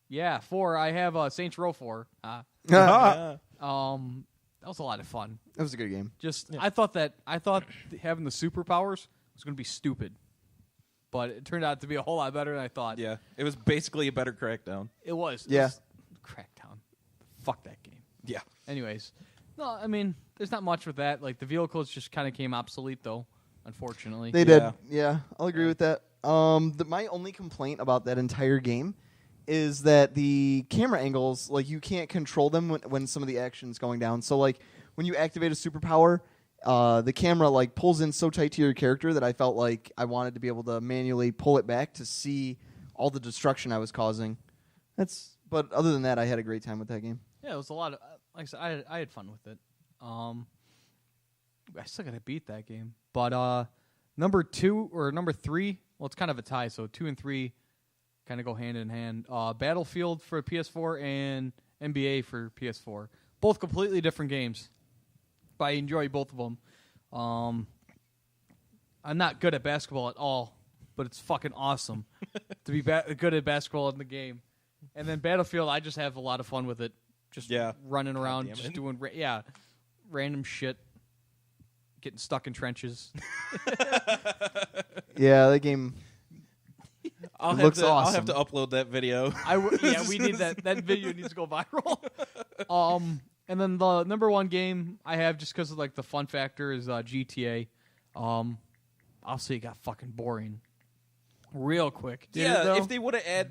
Yeah, 4. I have Saints Row 4. that Yeah. That was a lot of fun. was a good game. Just I thought having the superpowers was going to be stupid, but it turned out to be a whole lot better than I thought. Yeah, it was basically a better Crackdown. It was. It Yeah. was Crackdown. Fuck that game. Yeah. Anyways, no, I mean, there's not much with that. Like the vehicles just kind of came obsolete, though. Unfortunately. They Yeah. did. Yeah, I'll agree with that. My only complaint about that entire game is that the camera angles, like you can't control them when some of the action's going down. So like when you activate a superpower, the camera like pulls in so tight to your character that I felt like I wanted to be able to manually pull it back to see all the destruction I was causing. But other than that, I had a great time with that game. Yeah, it was a lot of. Like I said, I had fun with it. I still gotta beat that game. But number 2 or number 3, well, it's kind of a tie. So 2 and 3 kind of go hand in hand. Battlefield for PS4 and NBA for PS4, both completely different games, but I enjoy both of them. I'm not good at basketball at all, but it's fucking awesome to be good at basketball in the game. And then Battlefield, I just have a lot of fun with it. Just running around, damn just it. doing random shit, getting stuck in trenches. Yeah, that game. I'll looks have awesome. to upload that video. We need that. That video needs to go viral. And then the number 1 game I have, just because of like the fun factor, is GTA. I'll say it got fucking boring real quick. Yeah, if they would have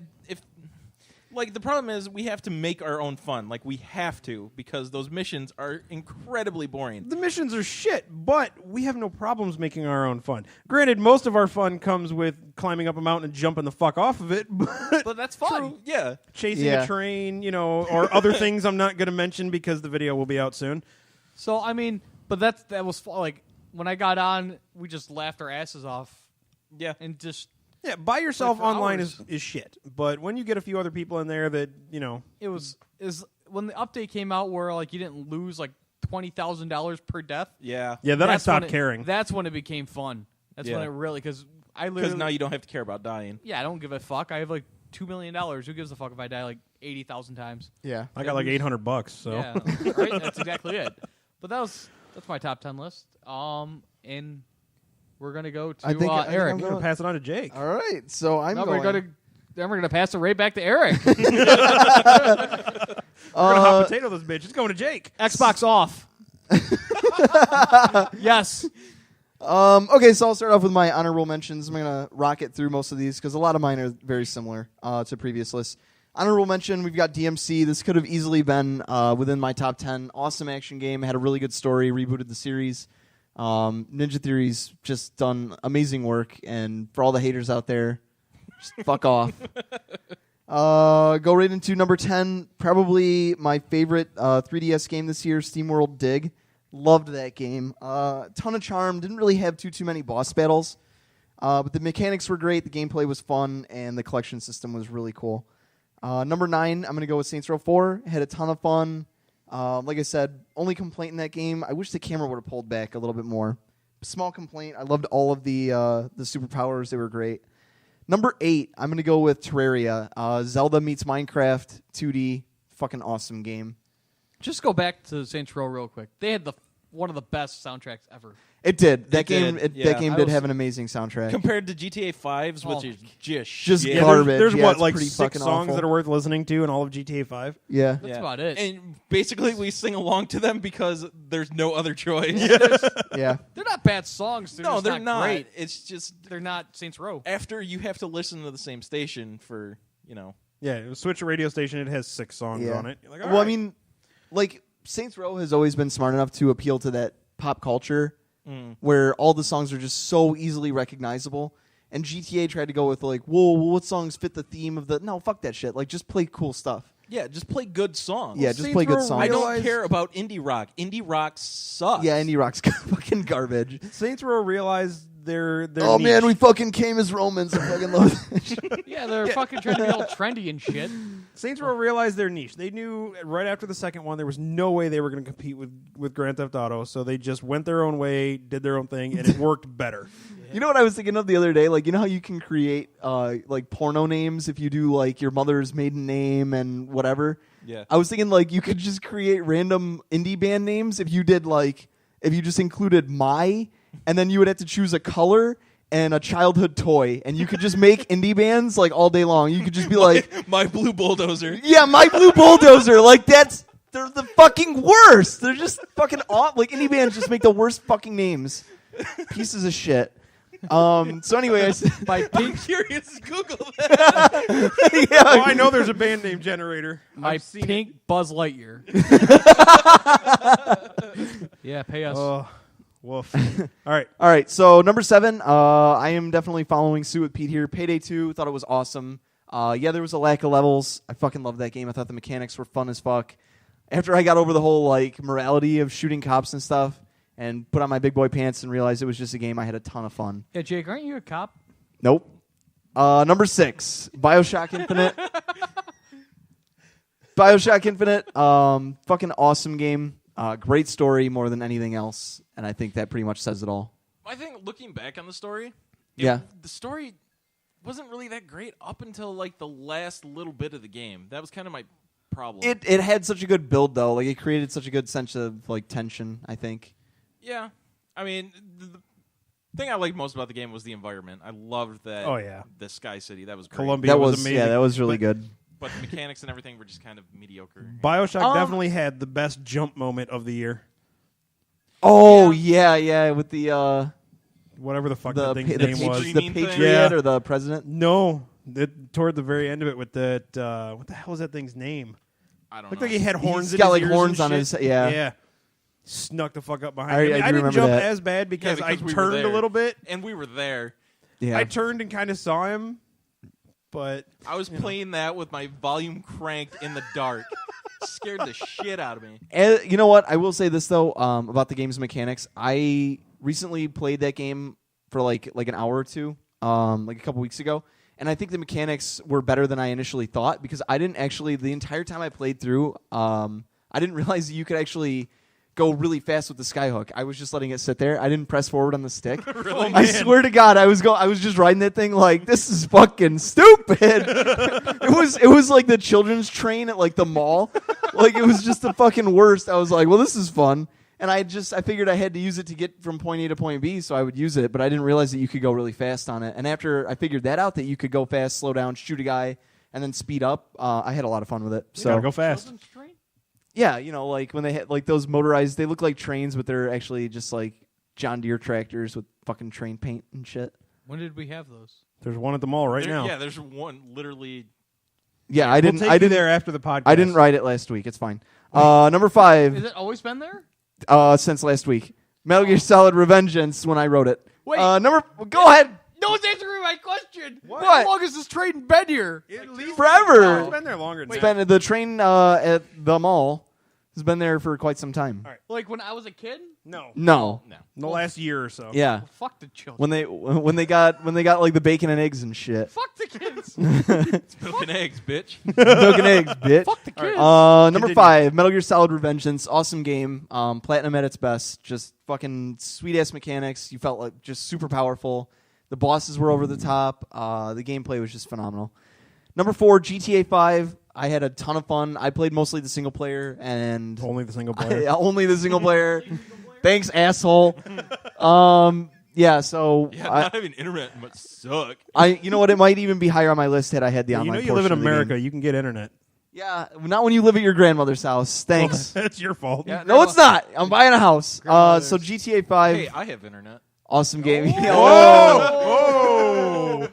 like the problem is we have to make our own fun. Like we have to, because those missions are incredibly boring. The missions are shit, but we have no problems making our own fun. Granted, most of our fun comes with climbing up a mountain and jumping the fuck off of it, But that's fun. Yeah. chasing Yeah. a train, or other things I'm not going to mention because the video will be out soon. So I mean, but that was like when I got on, we just laughed our asses off Yeah. and just Yeah, by yourself for online hours. is shit. But when you get a few other people in there that, it was when the update came out where like you didn't lose like $20,000 per death. Yeah. yeah, then I That's stopped when caring. That's when it became fun. That's when Yeah. it really because I Because literally now you don't have to care about dying. I don't give a fuck. I have like $2 million. Who gives a fuck if I die like 80,000 times? Yeah. I got like $800, so Yeah, right. That's exactly it. But that's my top 10 list. And we're gonna go to I think Eric. I'm I'm going to pass it on to Jake. All right, so I'm No, going. then we're gonna pass it right back to Eric. We're going to hot potato this bitch. It's going to Jake. Xbox off. Yes. Okay, so I'll start off with my honorable mentions. I'm gonna rocket through most of these because a lot of mine are very similar to previous lists. Honorable mention: we've got DMC. This could have easily been within my top 10. Awesome action game. Had a really good story. Rebooted the series. Ninja Theory's just done amazing work, and for all the haters out there, just fuck off. Go right into number 10. Probably my favorite 3DS game this year, SteamWorld Dig. Loved that game. Ton of charm. Didn't really have too many boss battles, but the mechanics were great. The gameplay was fun, and the collection system was really cool. Number 9, I'm going to go with Saints Row 4. Had a ton of fun. Like I said, only complaint in that game, I wish the camera would have pulled back a little bit more. Small complaint. I loved all of the superpowers. They were great. Number 8, I'm going to go with Terraria. Zelda meets Minecraft 2D. Fucking awesome game. Just go back to Saints Row real quick. They had one of the best soundtracks ever. It did. That It game. did, That yeah. game I did was- have an amazing soundtrack. Compared to GTA 5's, which is just Just shit. Yeah, garbage. there's Yeah, what, it's like pretty 6 fucking songs awful. that are worth listening to in all of GTA 5? Yeah. That's about it. And basically, we sing along to them because there's no other choice. Yeah. They're not bad songs. They're No, just they're not. great. It's just They're not Saints Row. after you have to listen to the same station for, Yeah, switch a radio station. It has 6 songs Yeah. on it. You're like, Well, I mean, like Saints Row has always been smart enough to appeal to that pop culture where all the songs are just so easily recognizable. And GTA tried to go with like, whoa, what songs fit the theme of the? No, fuck that shit. Like, just play cool stuff. Yeah, just play good songs. Yeah, just play good songs. I don't care about indie rock. Indie rock sucks. Yeah, indie rock's fucking garbage. Saints Row realized their Oh niche. man, we fucking came as Romans. I fucking love that shit. Yeah, they're fucking trying to be all trendy and shit. Saints Row realized their niche. They knew right after the second one there was no way they were going to compete with Grand Theft Auto, so they just went their own way, did their own thing, and it worked better. You know what I was thinking of the other day? Like, you know how you can create like porno names if you do like your mother's maiden name and whatever? Yeah. I was thinking like you could just create random indie band names if you did like if you just included my and then you would have to choose a color and a childhood toy and you could just make indie bands like all day long. You could just be like My Blue Bulldozer. yeah, My Blue Bulldozer. Like they're the fucking worst. They're just fucking awful. Like indie bands just make the worst fucking names. Pieces of shit. So anyway, I'm curious. Google that. yeah, Oh, I know there's a band name generator. My I've seen pink Buzz Lightyear. Yeah, pay us. Oh, woof. All right. All right, so number 7, I am definitely following suit with Pete here. Payday 2, thought it was awesome. Yeah, there was a lack of levels. I fucking loved that game. I thought the mechanics were fun as fuck. After I got over the whole like morality of shooting cops and stuff, and put on my big boy pants and realized it was just a game, I had a ton of fun. Yeah, Jake, aren't you a cop? Nope. Number 6, BioShock Infinite. BioShock Infinite, fucking awesome game. Great story more than anything else, and I think that pretty much says it all. I think looking back on the story, Yeah. the story wasn't really that great up until like the last little bit of the game. That was kind of my problem. It had such a good build though. Like it created such a good sense of like tension, I think. Yeah, I mean, the thing I liked most about the game was the environment. I loved that. Oh, yeah. The Sky City. That was great. Columbia That was was amazing. yeah, that was really But good. But the mechanics and everything were just kind of mediocre. BioShock definitely had the best jump moment of the year. Oh yeah, with the Whatever the fuck the that thing's the, name was. the Green thing? Patriot Yeah. or the president. No, toward the very end of it with that. What the hell is that thing's name? I don't Looked know. like he had horns. He's in got, his like, ears horns and on shit. his- yeah. Yeah. Snuck the fuck up behind I me. do I didn't remember jump that. as bad because, I we were turned a there. little bit. And we were there. Yeah. I turned and kind of saw him, but I was playing that with my volume cranked in the dark. Scared the shit out of me. And you know what? I will say this though about the game's mechanics. I recently played that game for like an hour or two, like a couple weeks ago, and I think the mechanics were better than I initially thought because I didn't actually the entire time I played through, I didn't realize that you could actually go really fast with the skyhook. I was just letting it sit there. I didn't press forward on the stick. Really? I swear to God, I was just riding that thing like this is fucking stupid. it was like the children's train at like the mall. Like it was just the fucking worst. I was like, well, this is fun. And I figured I had to use it to get from point A to point B, so I would use it, but I didn't realize that you could go really fast on it. And after I figured that out, that you could go fast, slow down, shoot a guy, and then speed up, I had a lot of fun with it. you So gotta go fast. Children's train? yeah, you know, like when they had like those motorized, they look like trains, but they're actually just like John Deere tractors with fucking train paint and shit. When did we have those? There's one at the mall right now. Yeah, there's one literally. Yeah, I We'll didn't. take I you didn't. there after the podcast. I didn't ride it last week. It's fine. Number 5. Has it always been there? Since last week. Metal Gear Solid Revengeance when I wrote it. Wait. Go ahead. No one's answering my question. What? How long has this train been here? At least Forever. It's been there longer than It's that. been the train at the mall has been there for quite some time. All right. Like when I was a kid? No. No. No. In the last year or so. Yeah. Well, fuck the children. When they got like the bacon and eggs and shit. Fuck the kids. It's milk and eggs, bitch. Milk and eggs, bitch. Fuck the kids. Number Continue. 5, Metal Gear Solid Revengeance. Awesome game. Platinum at its best. Just fucking sweet ass mechanics. You felt like just super powerful. The bosses were over the top. The gameplay was just phenomenal. Number 4, GTA 5. I had a ton of fun. I played mostly the single player and Only the single player. only the single player. Thanks, asshole. Yeah. So Yeah, not having internet must suck. you know what? It might even be higher on my list had I had the you online. know you live in portion of the America. game. You can get internet. Yeah, not when you live at your grandmother's house. Thanks. That's your fault. Yeah. No, it's not. I'm buying a house. Grandmother's. So GTA 5, Hey, I have internet. awesome game. Whoa!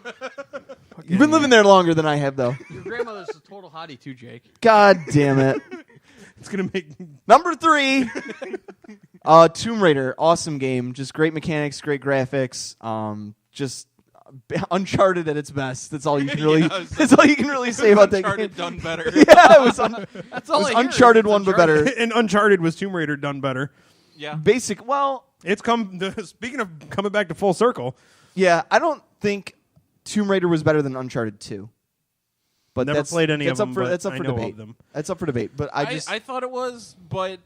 You've been living there longer than I have, though. Your grandmother's a total hottie too, Jake. God damn it. It's gonna make. Number 3, Tomb Raider, awesome game. Just great mechanics, great graphics. Just Uncharted at its best. That's all you can really. That's all you can really say about that game. Uncharted done better. Yeah, it was. That's all It was I hear. Uncharted It's one, but better. And Uncharted was Tomb Raider done better. Yeah. Basic. Well, It's speaking of coming back to full circle. yeah. I don't think Tomb Raider was better than Uncharted 2. But Never played any of that's them, up for but that's up I for know of debate. them. That's up for debate. But I thought it was, but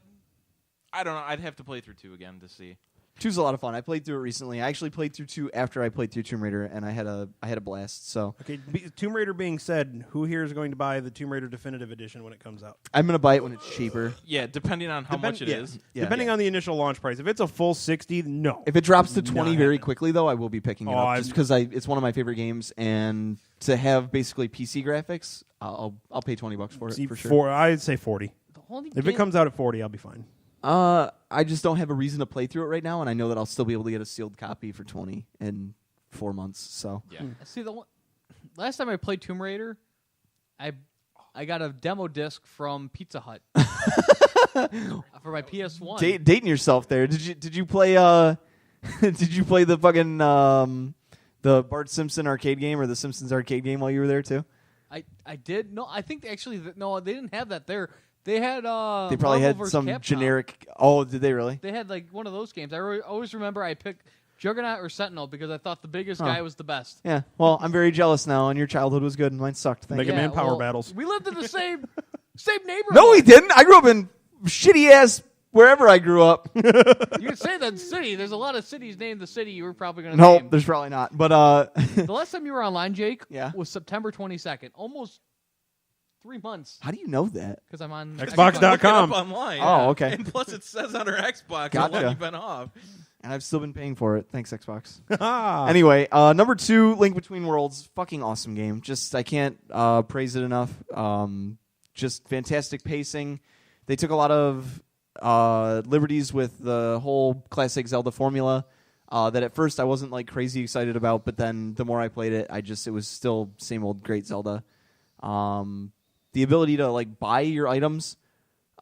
I don't know. I'd have to play through 2 again to see. 2's a lot of fun. I played through it recently. I actually played through 2 after I played through Tomb Raider, and I had a blast. So Okay, Tomb Raider being said, who here is going to buy the Tomb Raider Definitive Edition when it comes out? I'm gonna buy it when it's cheaper. Yeah, depending on how much it yeah. is. Yeah. Depending on the initial launch price. If it's a full 60, no. If it drops to 20 very happening. quickly, though, I will be picking it up just because it's one of my favorite games, and to have basically PC graphics, I'll pay $20 for it See, for sure. I'd say 40. The only If game- it comes out at 40, I'll be fine. I just don't have a reason to play through it right now, and I know that I'll still be able to get a sealed copy for 20 in 4 months. So Yeah. See, last time I played Tomb Raider, I got a demo disc from Pizza Hut for my PS1. dating yourself there. Did you play did you play the fucking the Bart Simpson arcade game or the Simpsons arcade game while you were there too? I did. No, I think actually no, they didn't have that there. They had They probably Marvel had vs. some Capcom. generic. Oh, did they really? They had like one of those games. Always remember I picked Juggernaut or Sentinel because I thought the biggest guy was the best. Yeah. Well, I'm very jealous now, and your childhood was good, and mine sucked. Thank Mega you. Man Power Battles. We lived in the same neighborhood. No, we didn't. I grew up in shitty ass wherever I grew up. You can say that city. There's a lot of cities named the city you were probably going to Nope, name. there's probably not. But The last time you were online, Jake, Yeah. was September 22nd. Almost 3 months. how do you know that? Because I'm on Xbox.com. Look it up online. Oh, okay. And plus, it says on our Xbox how long Gotcha. you've been off. And I've still been paying for it. Thanks, Xbox. Ah. Anyway, number 2, Link Between Worlds. Fucking awesome game. Just I can't praise it enough. Just fantastic pacing. They took a lot of liberties with the whole classic Zelda formula that at first I wasn't like crazy excited about, but then the more I played it, it was still same old great Zelda. The ability to like buy your items,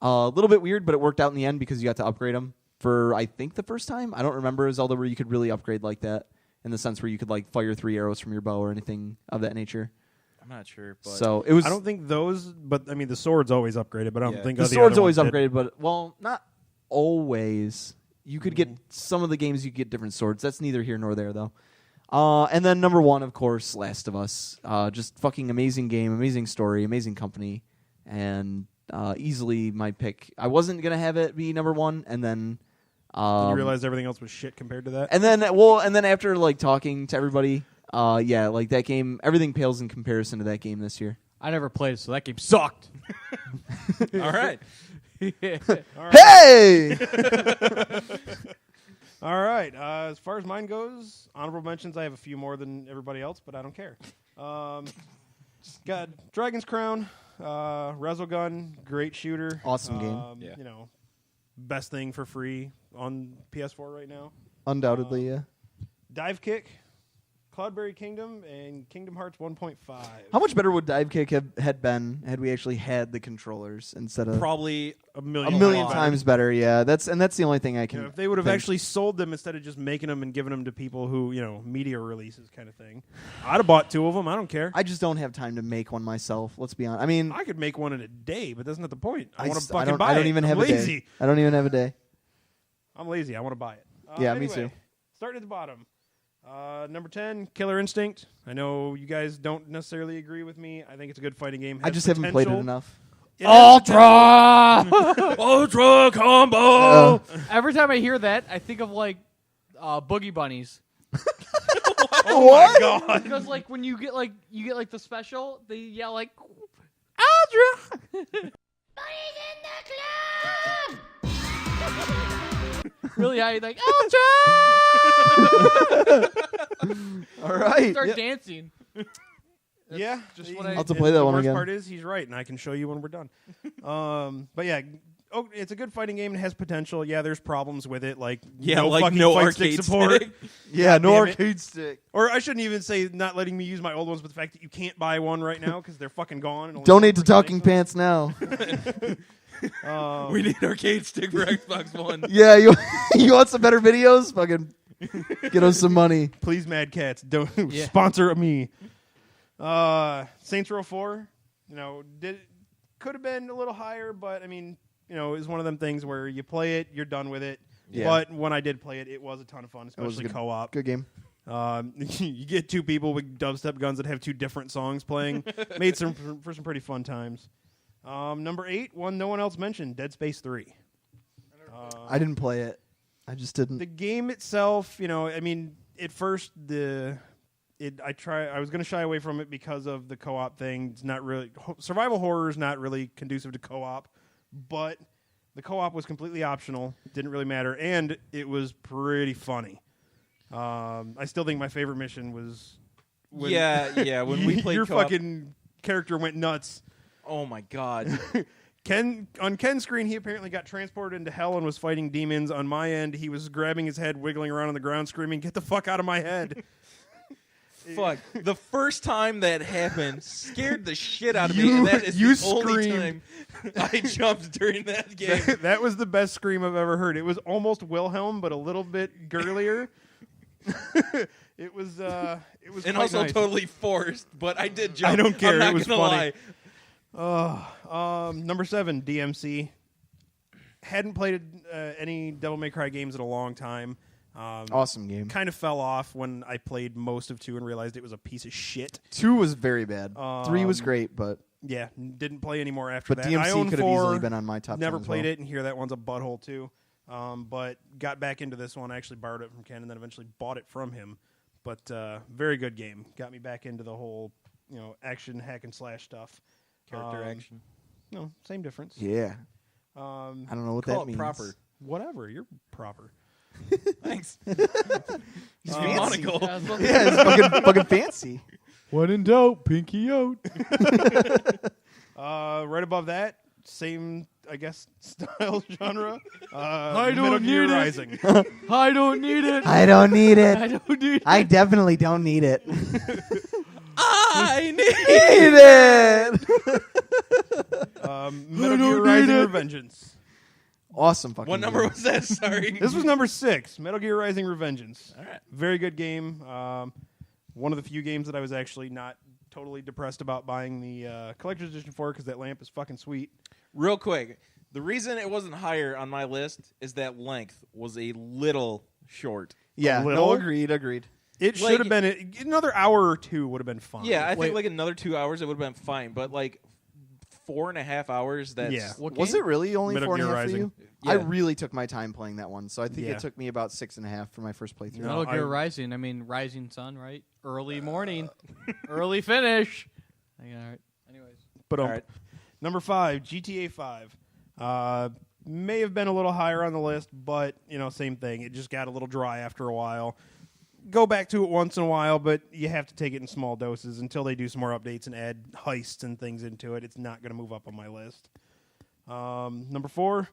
a little bit weird, but it worked out in the end because you got to upgrade them for I think the first time. I don't remember a Zelda where you could really upgrade like that in the sense where you could like fire 3 arrows from your bow or anything of that nature. I'm not sure. But So it was. I don't think those, but I mean, the sword's always upgraded, but I don't Yeah. think the the sword's other always ones did. upgraded, but well, not always. You could get some of the games. You could get different swords. That's neither here nor there, though. And then number 1, of course, Last of Us. Just fucking amazing game, amazing story, amazing company, and easily my pick. I wasn't gonna have it be number 1, and then You realized everything else was shit compared to that? and then after like talking to everybody, yeah, like that game, everything pales in comparison to that game this year. I never played it, so that game sucked. all right. Hey! All right. As far as mine goes, honorable mentions, I have a few more than everybody else, but I don't care. Got Dragon's Crown, Resogun, great shooter. Awesome game. Yeah. You know, best thing for free on PS4 right now. Undoubtedly, yeah. Dive Kick, Cloudberry Kingdom, and Kingdom Hearts 1.5. How much better would Dive Kick had been had we actually had the controllers instead of Probably a A million times times better? Yeah, that's the only thing I can. You know, if they would have think. actually sold them instead of just making them and giving them to people who, you know, media releases kind of thing, I'd have bought 2 of them. I don't care. I just don't have time to make one myself. Let's be honest. I mean, I could make one in a day, but that's not the point. I want just- to fucking buy I don't it. even I'm have lazy. a day. I don't even have a day. I'm lazy. I want to buy it. Yeah, me anyway, too. Starting at the bottom. Number 10, Killer Instinct. I know you guys don't necessarily agree with me. I think it's a good fighting game. I Has just haven't played it potential. enough. It has potential. Ultra! Ultra Combo. Every time I hear that, I think of like Boogie Bunnies. Oh my god. Because like when you get like the special, they yell like Ultra. Really high, like Ultra. All right. Start Yeah. dancing. Yeah, just what I- I'll have to and play that the one worst again. part is he's right, and I can show you when we're done. But yeah, it's a good fighting game. It has potential. Yeah, there's problems with it, like Yeah, no like fucking no fight stick arcade support. stick. Yeah, no damn it. arcade stick. Or I shouldn't even say not letting me use my old ones, but the fact that you can't buy one right now because they're fucking gone. And only Donate to sell for Talking $20. Pants now. We need arcade stick for Xbox One. Yeah, you want some better videos? Fucking get us some money. Please, Mad Cats, don't Yeah. sponsor me. Saints Row 4, could have been a little higher, but I mean, it's one of them things where you play it, you're done with it. Yeah. But when I did play it, it was a ton of fun, especially good. co-op. Good game. You get two people with dubstep guns that have two different songs playing. Made for some pretty fun times. Number 8, one no one else mentioned, Dead Space 3. I didn't play it. I just didn't. The game itself, at first I was going to shy away from it because of the co-op thing. It's not really survival horror is not really conducive to co-op, but the co-op was completely optional. It didn't really matter, and it was pretty funny. I still think my favorite mission was when when we played your co-op. fucking character went nuts. Oh my god. On Ken's screen, he apparently got transported into hell and was fighting demons. On my end, he was grabbing his head, wiggling around on the ground, screaming, "Get the fuck out of my head!" Fuck. The first time that happened scared the shit out of me, and that is you the only time screamed. I jumped during that game. That was the best scream I've ever heard. It was almost Wilhelm, but a little bit girlier. It was And quite also nice. totally forced, but I did jump. I don't care. I'm not It was gonna funny. lie. Number 7, DMC. Hadn't played any Devil May Cry games in a long time. Awesome game. Kind of fell off when I played most of 2 and realized it was a piece of shit. 2 was very bad. 3 was great, but Yeah, didn't play anymore after but that. I DMC own could have 4, easily been on my top. never 10 as played well. it, and here that one's a butthole too. But got back into this one. I actually borrowed it from Ken, and then eventually bought it from him. But very good game. Got me back into the whole action hack and slash stuff. Character action. No, same difference. Yeah. I don't know what Call that it means. proper. Whatever, you're proper. Thanks. He's fancy. monocle. Yeah, Yeah, it's fucking fancy. When in doubt, pinky out. Right above that, same, I guess, style genre. I Metal don't Gear need it. Rising. I don't need it. I don't need I it. don't need it. I definitely don't need it. I need Need it. Metal don't Gear need Rising it. Revengeance. Awesome fucking. What number game. was that? Sorry. This was number 6, Metal Gear Rising Revengeance. All right. Very good game. One of the few games that I was actually not totally depressed about buying the collector's edition for because that lamp is fucking sweet. Real quick, the reason it wasn't higher on my list is that length was a little short. Yeah. little? No, agreed. It Like- should have been another hour or 2 would have been fine. Yeah, I Wait. think like another 2 hours it would have been fine, but like 4.5 hours. That's Yeah. What Was game? it really only Metal 4.5 Gear for Rising. you? Yeah. I really took my time playing that one, so I think Yeah. it took me about 6.5 for my first playthrough. No. Metal Gear I- Rising. I mean, Rising Sun, right? Early morning, early finish. All right. Anyways, But all right. number 5, GTA 5. May have been a little higher on the list, but same thing. It just got a little dry after a while. Go back to it once in a while, but you have to take it in small doses until they do some more updates and add heists and things into it. It's not going to move up on my list. Number 4,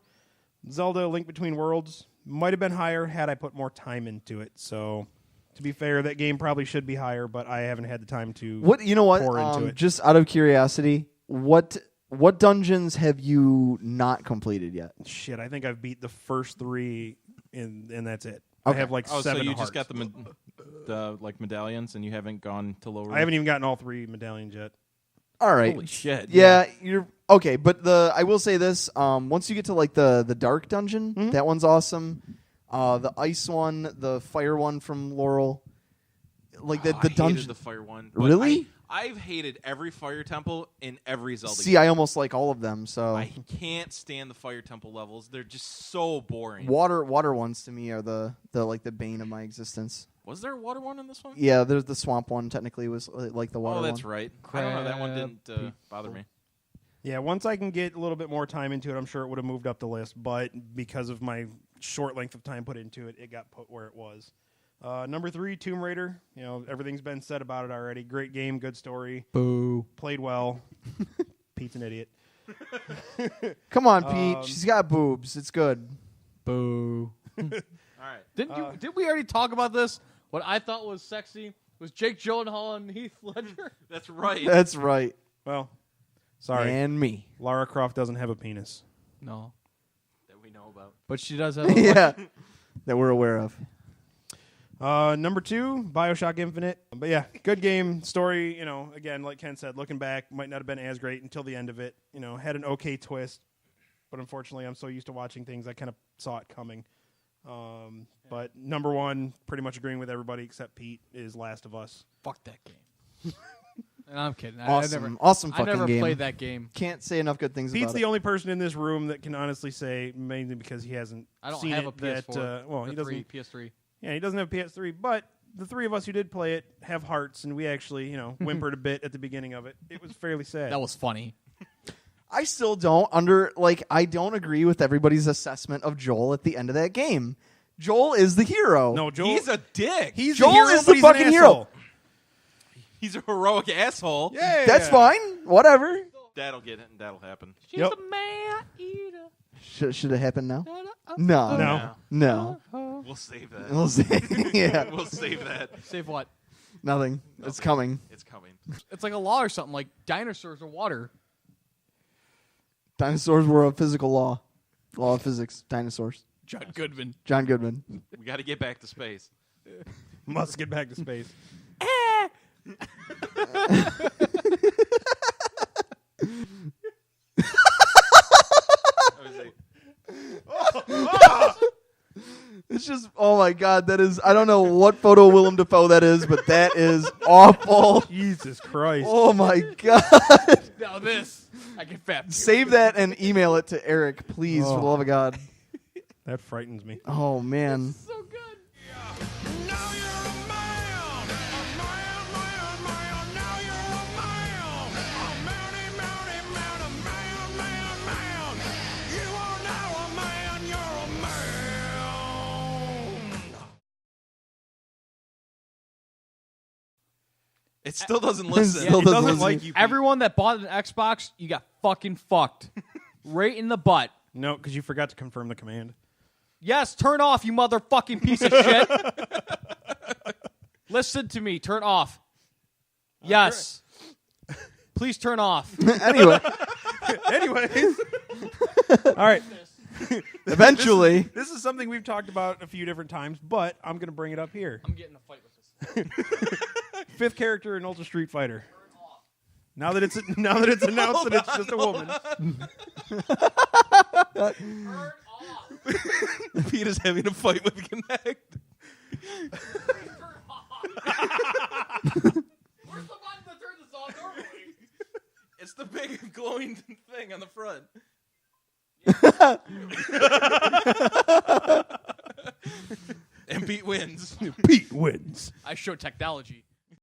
Zelda: Link Between Worlds. Might have been higher had I put more time into it. So, to be fair, that game probably should be higher, but I haven't had the time to. What you know? What? Pour into it. Just out of curiosity, what dungeons have you not completed yet? Shit, I think I've beat the first 3, and that's it. Okay. I have like Oh, 7 so you hearts. just got the like medallions, and you haven't gone to lower. I haven't even gotten all 3 medallions yet. All right. Holy shit! Yeah, you're okay, but I will say this: once you get to like the dark dungeon, that one's awesome. The ice one, the fire one from Laurel, like the I hated dungeon. the fire one. But Really? I've hated every fire temple in every Zelda See, game. I almost like all of them. So I can't stand the fire temple levels. They're just so boring. water ones to me are the like the bane of my existence. Was there a water one in this one? Yeah, there's the swamp one. Technically, was like the water Oh, that's one. right. I don't know. That one Crab didn't bother me. Yeah, once I can get a little bit more time into it, I'm sure it would have moved up the list. But because of my short length of time put into it, it got put where it was. Number 3, Tomb Raider. Everything's been said about it already. Great game, good story, boo. played well. Pete's an idiot. Come on, Pete. She's got boobs. It's good. Boo. All right. Did we already talk about this? What I thought was sexy was Jake Gyllenhaal and Heath Ledger. That's right. That's right. Well, sorry. And me. Lara Croft doesn't have a penis. No, that we know about. but she does have. A Yeah, that we're aware of. Number 2, BioShock Infinite. But yeah, good game. Story, again, like Ken said, looking back, might not have been as great until the end of it. Had an okay twist. But unfortunately, I'm so used to watching things, I kind of saw it coming. But number 1, pretty much agreeing with everybody except Pete, is Last of Us. Fuck that game. And I'm kidding. Awesome, I fucking never game. played that game. Can't say enough good things Pete's about the it. only person in this room that can honestly say, mainly because he hasn't I don't seen have it, a PS4. that, well, The he doesn't. PS3. Yeah, he doesn't have PS3, but the 3 of us who did play it have hearts, and we actually, whimpered a bit at the beginning of it. It was fairly sad. That was funny. I still don't I don't agree with everybody's assessment of Joel at the end of that game. Joel is the hero. No, Joel. He's a dick. He's Joel the hero, is but the he's an fucking hero. asshole. He's a heroic asshole. Yeah, That's fine. Whatever. That'll get it, and that'll happen. She's Yep. a man eater. Should it happen now? No. No. No. No. We'll save that. We'll see. Yeah. We'll save that. Save what? Nothing. It's coming. It's coming. It's like a law or something. Like dinosaurs or water. Dinosaurs were a physical law. Law of physics. Dinosaurs. John Goodman. John Goodman. We got to get back to space. Must get back to space. It's just, oh my God, that is, I don't know what photo of Willem Dafoe that is, but that is awful. Jesus Christ. Oh my God. Now this, I can fap. Save that and email it to Eric, please, for the love of God. That frightens me. Oh, man. So good. Now you're a man, now you're a man, a man. You are now a man, you're a man. It still doesn't listen. Still He doesn't doesn't listen. like you. Pete. Everyone that bought an Xbox, you got fucking fucked. Right in the butt. No, because you forgot to confirm the command. Yes, turn off, you motherfucking piece of shit. Listen to me. Turn off. Yes. Please turn off. Anyway, Anyways. All right. eventually. This is something we've talked about a few different times, but I'm going to bring it up here. I'm getting a fight with this. 5th character in Ultra Street Fighter. Now that it's announced that it's just a woman. Turn off. Pete is having a fight with Kinect. Turn off. Where's the button that turns this off normally? It's the big glowing thing on the front. And Pete wins. Pete wins. I show technology.